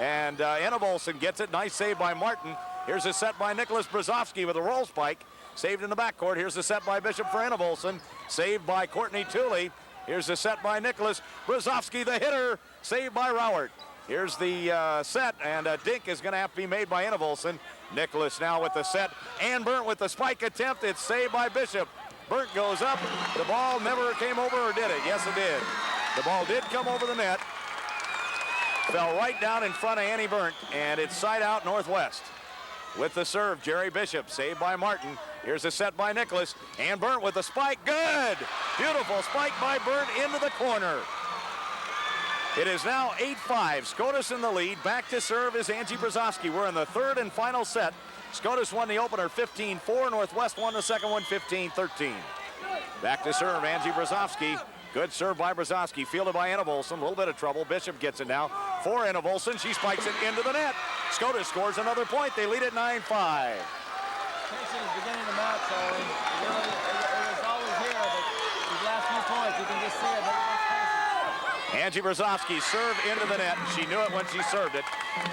And Innevolson gets it. Nice save by Martin. Here's a set by Nicholas Brzezowski with a roll spike. Saved in the backcourt. Here's the set by Bishop for Innevolson. Saved by Courtney Tooley. Here's the set by Nicholas Brzezowski, the hitter. Saved by Rowert. Here's the set, and a dink is going to have to be made by Innevolson. Nicholas now with the set. Ann Byrne with the spike attempt. It's saved by Bishop. Byrne goes up. The ball never came over, or did it? Yes, it did. The ball did come over the net. Fell right down in front of Annie Byrne, and it's side out Northwest. With the serve, Jerry Bishop, saved by Martin. Here's a set by Nicholas. Ann Byrne with the spike, good! Beautiful spike by Byrne into the corner. It is now 8-5, Scotus in the lead. Back to serve is Angie Brzezowski. We're in the third and final set. Scotus won the opener 15-4, Northwest won the second one 15-13. Back to serve, Angie Brzezowski. Good serve by Brzezowski, fielded by Innevolson. A little bit of trouble. Bishop gets it now for Innevolson. She spikes it into the net. Scotus scores another point. They lead at 9-5. Tension is beginning to mount, so it was always here, but these last few points, you can just see it. Angie Brzezowski serve into the net. She knew it when she served it.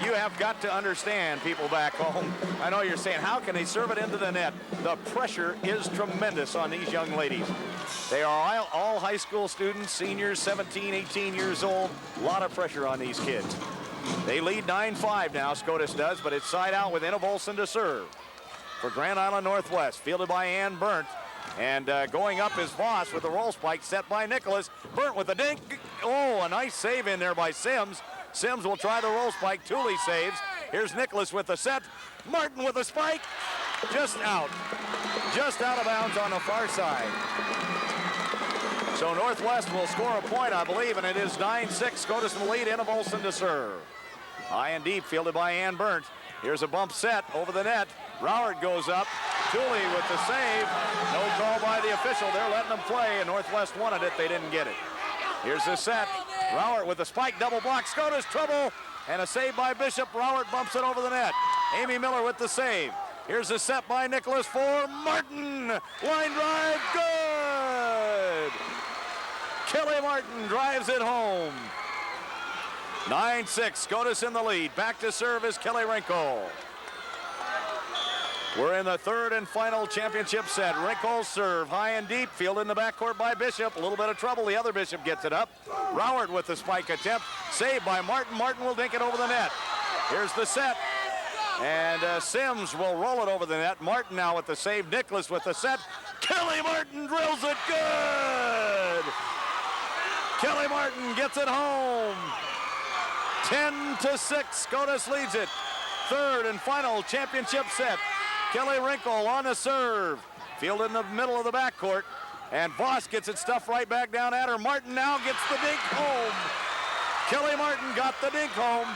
You have got to understand, people back home. I know you're saying, how can they serve it into the net? The pressure is tremendous on these young ladies. They are all high school students, seniors, 17, 18 years old. A lot of pressure on these kids. They lead 9-5 now, Scotus does, but it's side out with Innevolson to serve. For Grand Island Northwest, fielded by Ann Byrne. And going up is Voss with the roll spike set by Nicholas. Byrne with the dink. Oh, a nice save in there by Sims. Sims will try the roll spike. Tooley saves. Here's Nicholas with the set. Martin with the spike. Just out. Just out of bounds on the far side. So Northwest will score a point, I believe, and it is 9-6. Scotus in the lead. Innevolson to serve. High and deep, fielded by Ann Byrne. Here's a bump set over the net. Rowert goes up. Tooley with the save. No call by the official. They're letting them play, and Northwest wanted it. They didn't get it. Here's the set. Rowert with the spike, double block. Scotus, trouble, and a save by Bishop. Rowert bumps it over the net. Amy Miller with the save. Here's the set by Nicholas for Martin. Line drive, good. Kelly Martin drives it home. 9-6, Scotus in the lead. Back to serve is Kelly Wrinkle. We're in the third and final championship set. Wrinkle serve, high and deep, fielded in the backcourt by Bishop. A little bit of trouble, the other Bishop gets it up. Rowert with the spike attempt, saved by Martin. Martin will dink it over the net. Here's the set, and Sims will roll it over the net. Martin now with the save, Nicholas with the set. Kelly Martin drills it, good! Kelly Martin gets it home. 10-6, Scotus leads it. Third and final championship set. Kelly Wrinkle on the serve. Fielded in the middle of the backcourt. And Voss gets it stuffed right back down at her. Martin now gets the dink home. Kelly Martin got the dink home.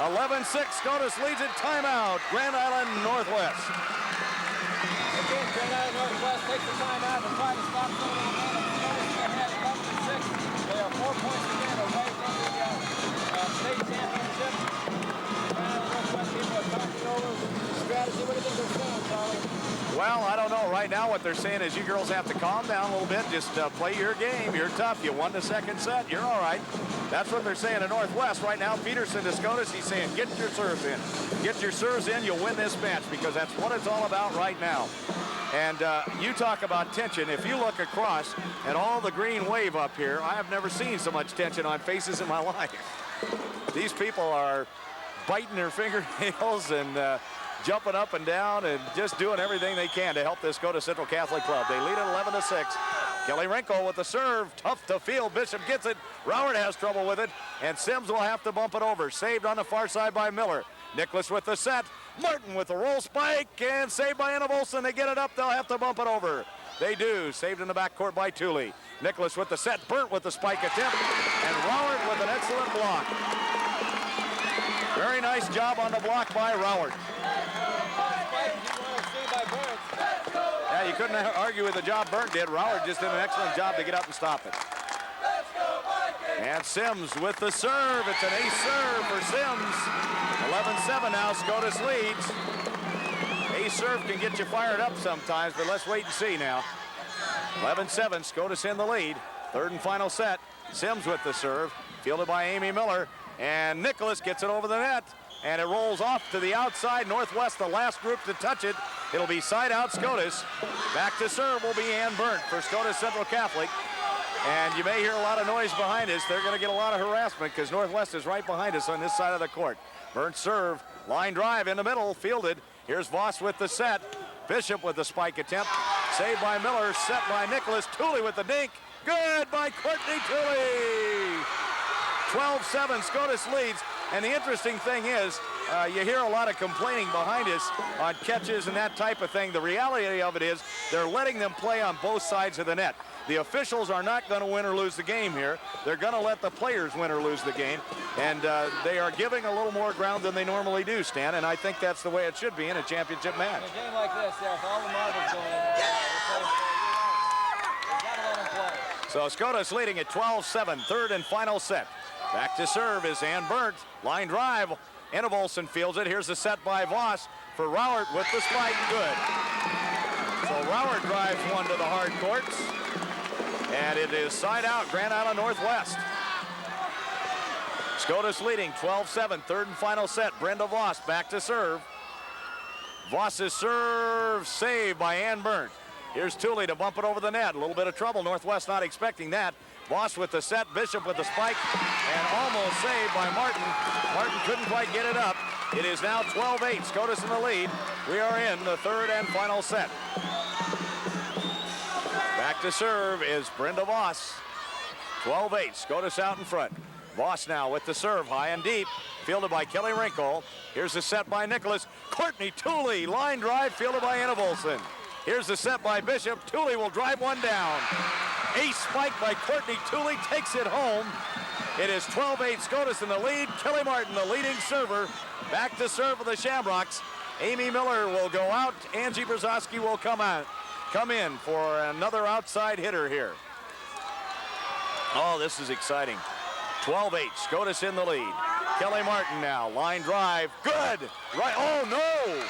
11-6, Scotus leads it. Timeout, Grand Island Northwest. Again, Grand Island Northwest takes the timeout and tries to stop Scotus ahead 11-6. They are 4 points again away from the state championship. Grand Island Northwest people are talking over strategy. What do you think they're saying, Charlie? Well, I don't know. Right now what they're saying is you girls have to calm down a little bit. Just play your game. You're tough. You won the second set. You're all right. That's what they're saying in Northwest right now. Peterson to Scotus, he's saying get your serves in. Get your serves in, you'll win this match, because that's what it's all about right now. And you talk about tension. If you look across at all the green wave up here, I have never seen so much tension on faces in my life. These people are biting their fingernails and jumping up and down and just doing everything they can to help this Scotus Central Catholic Club. They lead it 11-6. Kelly Wrinkle with the serve, tough to field. Bishop gets it. Rowert has trouble with it, and Sims will have to bump it over. Saved on the far side by Miller. Nicholas with the set. Martin with the roll spike, and saved by Anna Olsen. They get it up. They'll have to bump it over. They do. Saved in the backcourt by Tooley. Nicholas with the set. Burnt with the spike attempt, and Rowert with an excellent block. Very nice job on the block by Rowert. Yeah, you couldn't argue with the job Burnt did. Rowert just did an excellent job to get up and stop it. And Sims with the serve. It's an ace serve for Sims. 11-7 now, Scotus leads. Ace serve can get you fired up sometimes, but let's wait and see now. 11-7, Scotus in the lead. Third and final set. Sims with the serve, fielded by Amy Miller. And Nicholas gets it over the net. And it rolls off to the outside. Northwest, the last group to touch it. It'll be side out Scotus. Back to serve will be Ann Burnt for Scotus Central Catholic. And you may hear a lot of noise behind us. They're going to get a lot of harassment because Northwest is right behind us on this side of the court. Burnt serve, line drive in the middle, fielded. Here's Voss with the set. Bishop with the spike attempt. Saved by Miller, set by Nicholas. Tooley with the dink. Good by Courtney Tooley. 12-7, Scotus leads. And the interesting thing is, you hear a lot of complaining behind us on catches and that type of thing. The reality of it is they're letting them play on both sides of the net. The officials are not going to win or lose the game here. They're going to let the players win or lose the game. And they are giving a little more ground than they normally do, Stan. And I think that's the way it should be in a championship match. In a game like this, yeah, with all the marbles going in, you've got to let them play. So Scotus leading at 12-7, third and final set. Back to serve is Ann Burnt. Line drive. Anna Olsen fields it. Here's the set by Voss for Rowert with the spike. Good. So Rowert drives one to the hard courts. And it is side out, Grand Island Northwest. Scotus leading 12-7, third and final set. Brenda Voss back to serve. Voss's serve saved by Ann Burnt. Here's Tooley to bump it over the net. A little bit of trouble. Northwest not expecting that. Voss with the set. Bishop with the spike. And almost saved by Martin. Martin couldn't quite get it up. It is now 12-8. Scotus in the lead. We are in the third and final set. Back to serve is Brenda Voss. 12-8. Scotus out in front. Voss now with the serve, high and deep. Fielded by Kelly Wrinkle. Here's the set by Nicholas. Courtney Tooley. Line drive fielded by Anna Olsen. Here's the set by Bishop. Tooley will drive one down. Ace spike by Courtney Tooley takes it home. It is 12-8, Scotus in the lead. Kelly Martin, the leading server. Back to serve for the Shamrocks. Amy Miller will go out. Angie Brzezowski will come in for another outside hitter here. Oh, this is exciting. 12-8, Scotus in the lead. Kelly Martin now, line drive, good! Right, oh no!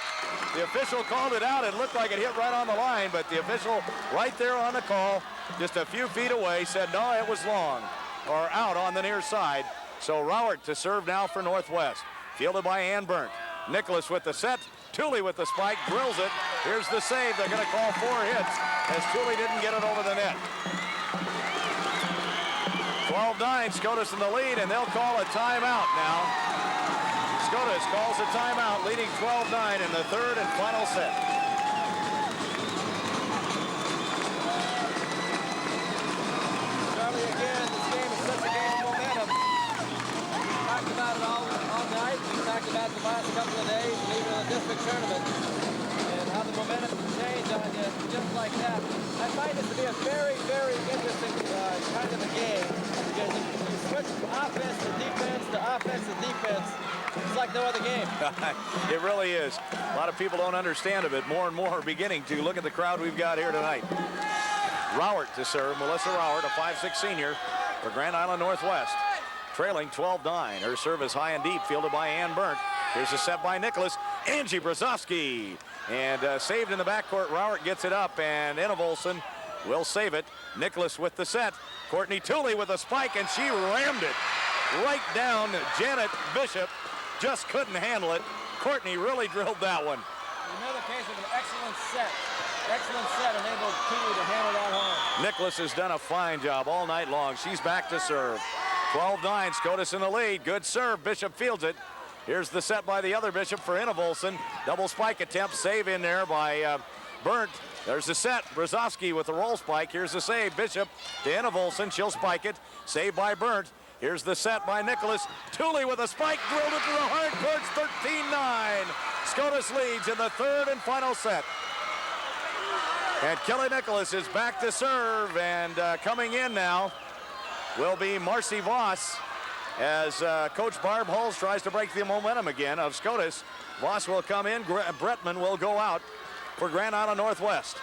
The official called it out. It looked like it hit right on the line, but the official right there on the call, just a few feet away, said no, it was long, or out on the near side. So Rowart to serve now for Northwest. Fielded by Ann Burnt. Nicholas with the set, Tooley with the spike, drills it. Here's the save. They're gonna call 4 hits as Tooley didn't get it over the net. 12-9, Scotus in the lead, and they'll call a timeout now. Scotus calls a timeout, leading 12-9 in the third and final set. Charlie, again, this game is such a game of momentum. We talked about it all night. We talked about it the last couple of days, and even in the district tournament, and how the momentum can change on you just like that. I find this to be a very, very interesting kind of a game, because you switch from offense to defense to offense to defense. It's like no other game. It really is. A lot of people don't understand it, but more and more are beginning to. Look at the crowd we've got here tonight. Rowart to serve, Melissa Rowart, a 5'6" senior for Grand Island Northwest. Trailing 12-9. Her serve is high and deep, fielded by Ann Burnt. Here's a set by Nicholas. Angie Brzezowski. And saved in the backcourt. Rowart gets it up, and Enna Volson will save it. Nicholas with the set. Courtney Tooley with a spike, and she rammed it right down. Janet Bishop just couldn't handle it. Courtney really drilled that one. Another case of an excellent set. Excellent set, enabled Tooley to handle that home. Nicholas has done a fine job all night long. She's back to serve. 12-9, Scotus in the lead. Good serve. Bishop fields it. Here's the set by the other Bishop for Enna Volson. Double spike attempt, save in there by Burnt. There's the set. Brzezowski with the roll spike. Here's the save. Bishop to Enna Volson. She'll spike it. Save by Burnt. Here's the set by Nicholas. Tooley with a spike, drilled it to the hard courts. 13-9. Scotus leads in the third and final set. And Kelly Nicholas is back to serve, and coming in now will be Marcy Voss as Coach Barb Hulls tries to break the momentum again of Scotus. Voss will come in, Bretman will go out for Grand Island Northwest.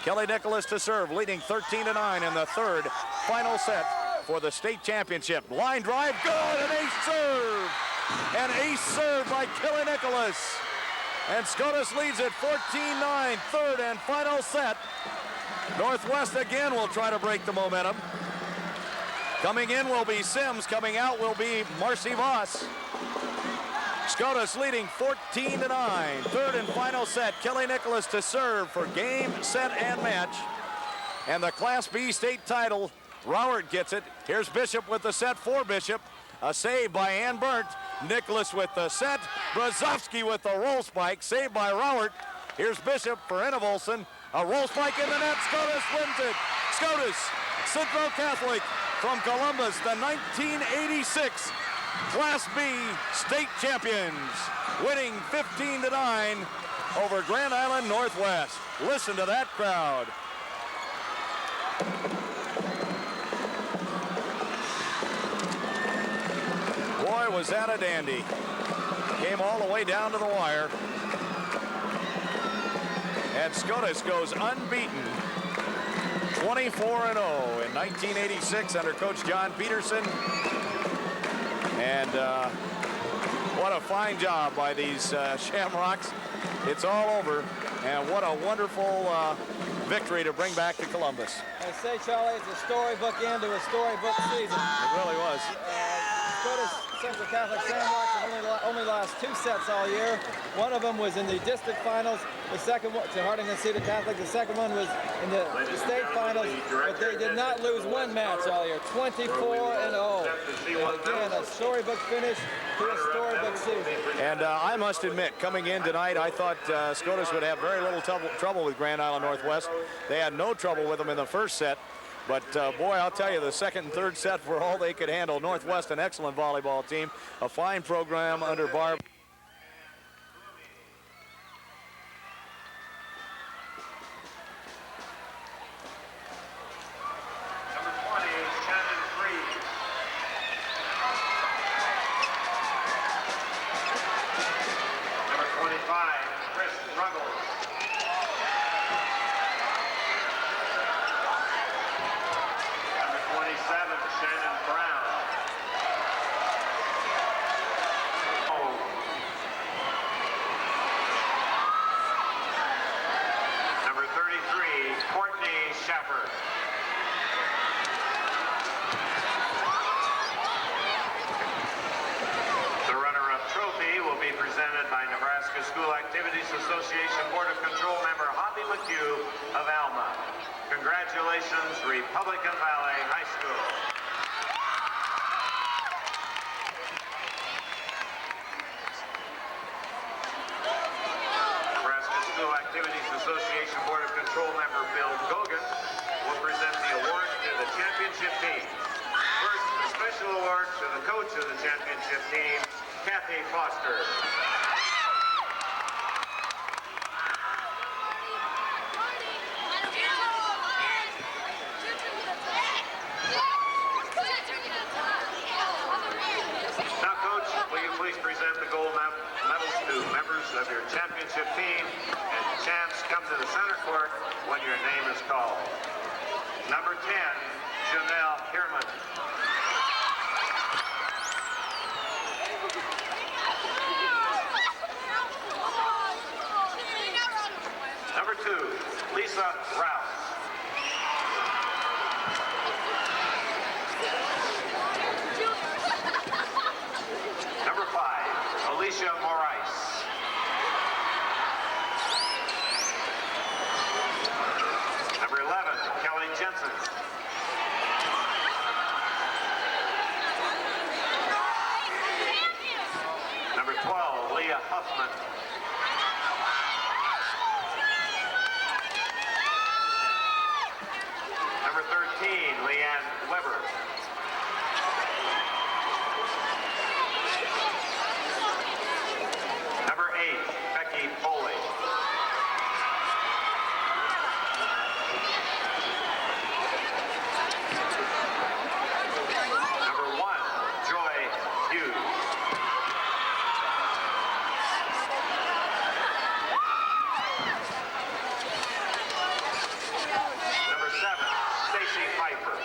Kelly Nicholas to serve, leading 13-9 in the third final set for the state championship. Line drive, good, an ace serve! An ace serve by Kelly Nicholas. And Scotus leads at 14-9, third and final set. Northwest again will try to break the momentum. Coming in will be Sims, coming out will be Marcy Voss. Scotus leading 14-9, third and final set. Kelly Nicholas to serve for game, set, and match. And the Class B state title, Rowart gets it. Here's Bishop with the set for Bishop. A save by Ann Burnt. Nicholas with the set. Brzezowski with the roll spike. Saved by Rowart. Here's Bishop for Enna Volson. A roll spike in the net. Scotus wins it. Scotus, Central Catholic from Columbus, the 1986 Class B state champions, winning 15-9 over Grand Island Northwest. Listen to that crowd. Boy, was that a dandy. Came all the way down to the wire. And Scotus goes unbeaten, 24-0 in 1986 under Coach John Peterson. And what a fine job by these Shamrocks. It's all over, and what a wonderful victory to bring back to Columbus. I say, Charlie, it's a storybook end to a storybook season. It really was. Scotus Central Catholic Shamrocks have only lost 2 sets all year. One of them was in the district finals. The second one to Harding and Cedar Catholic. The second one was in the state finals. But they did not lose one match all year. 24-0. And again, a storybook finish to a storybook season. And I must admit, coming in tonight, I thought Scotus would have very little trouble with Grand Island Northwest. They had no trouble with them in the first set. But, boy, I'll tell you, the second and third set were all they could handle. Northwest, an excellent volleyball team, a fine program under Barb. Number 20 is Shannon Freed. Number 25 is Chris Ruggles. Number 27, Shannon Activities Association Board of Control member Hoppy McHugh of Alma. Congratulations, Republican Valley High School. Nebraska School Activities Association Board of Control member Bill Gogan will present the award to the championship team. First, the special award to the coach of the championship team, Kathy Foster. Now, Coach, will you please present the gold medals to members of your championship team, and champs come to the center court when your name is called. Number 10, Janelle Kierman. Number 2, Lisa Rouse. Number 5, Alicia Morais. Number 11, Kelly Jensen. Number 12, Leah Huffman. Number 13, Leanne Weber. Number 8, Becky Foley. Number 1, Joy Hughes. Number 7, Stacy Piper.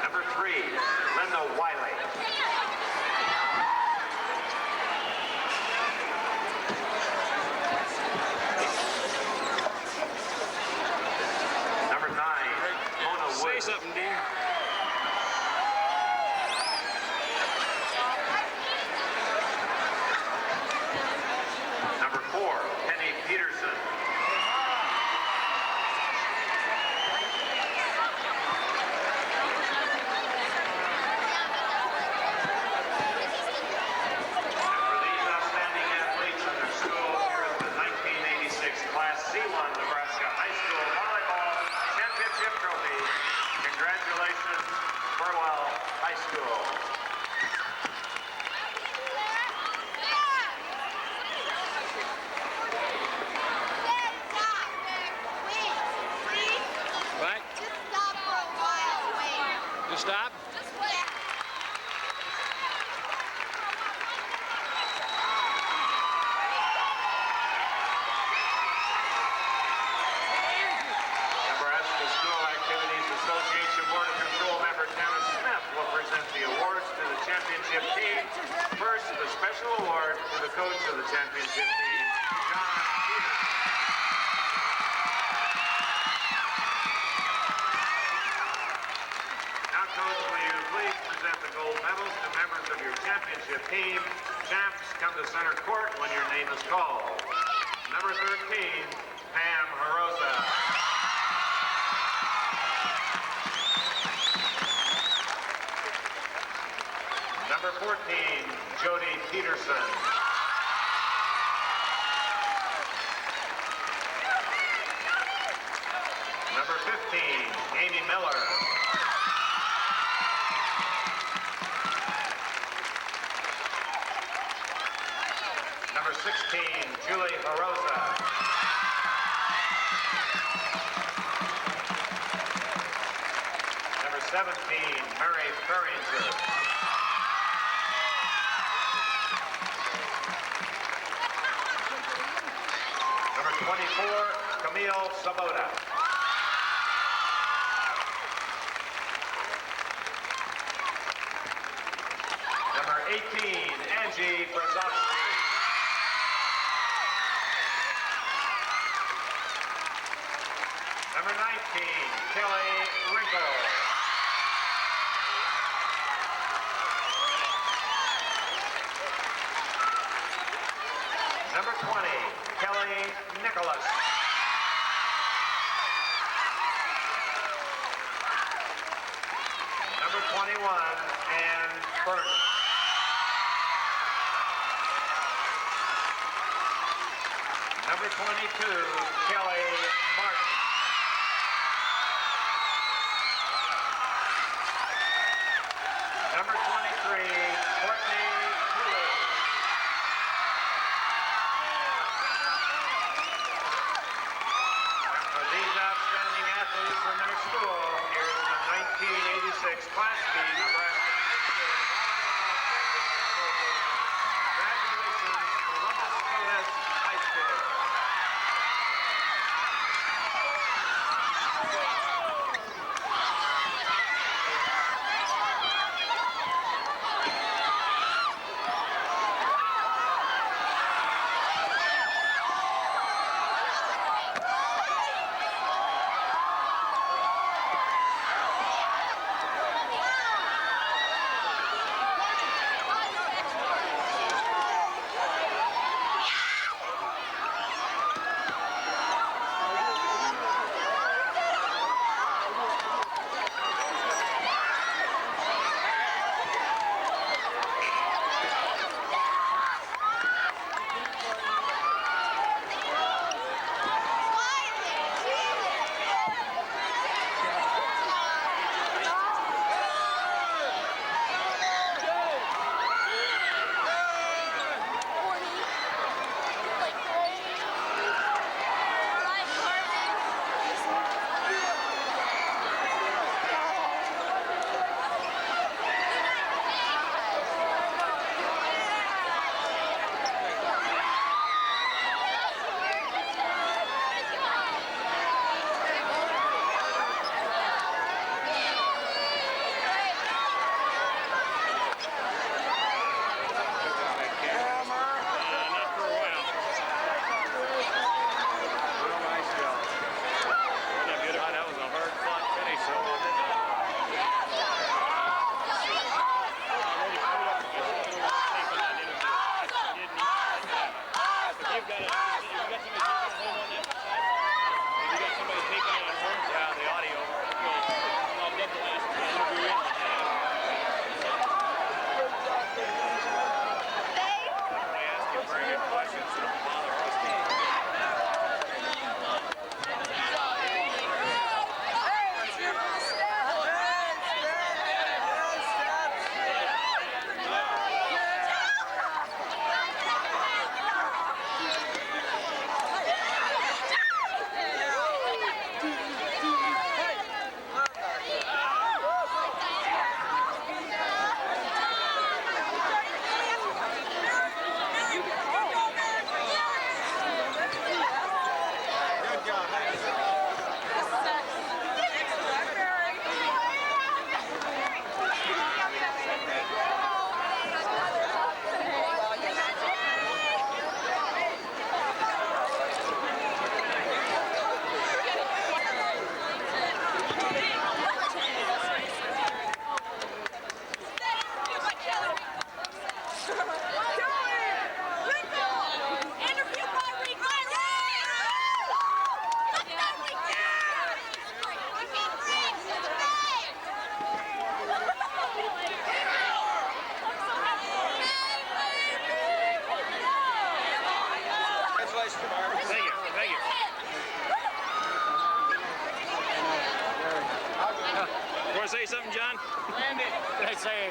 Number 3, Linda Wiley. Number 9, Mona Wood. Say something, Dean. Number 4, Penny Peterson. And for these outstanding athletes in their school, here is the 1986 Class C1 Nebraska High School Volleyball Championship Trophy. Congratulations, Burwell High School. Right? Just stop. Nebraska School Activities Association Board of Control member Dennis Smith will present the awards to the championship team. First, the special award to the coach of the championship team, John Peters. Now, Coach, will you please present the gold medals to members of your championship team? Champs, come to center court when your name is called. Number 13, Pam Harosa. Number 14, Jody Peterson. Number 15, Amy Miller. Number 16, Julie Harosa. Number 17, Mary Ferringer. Number 24, Camille Sabota. Number 18, Angie Brzozowski. Number 19, Kelly Wrinkle. 20, Kelly Nicholas. Number 21, Ann Burton. Number 22, Kelly Martin. Number 23, Courtney Cooley. For these outstanding athletes in their school, here's the 1986 Class B Nebraska. Congratulations, Columbus Scotus High School. Say something, John? Randy, they say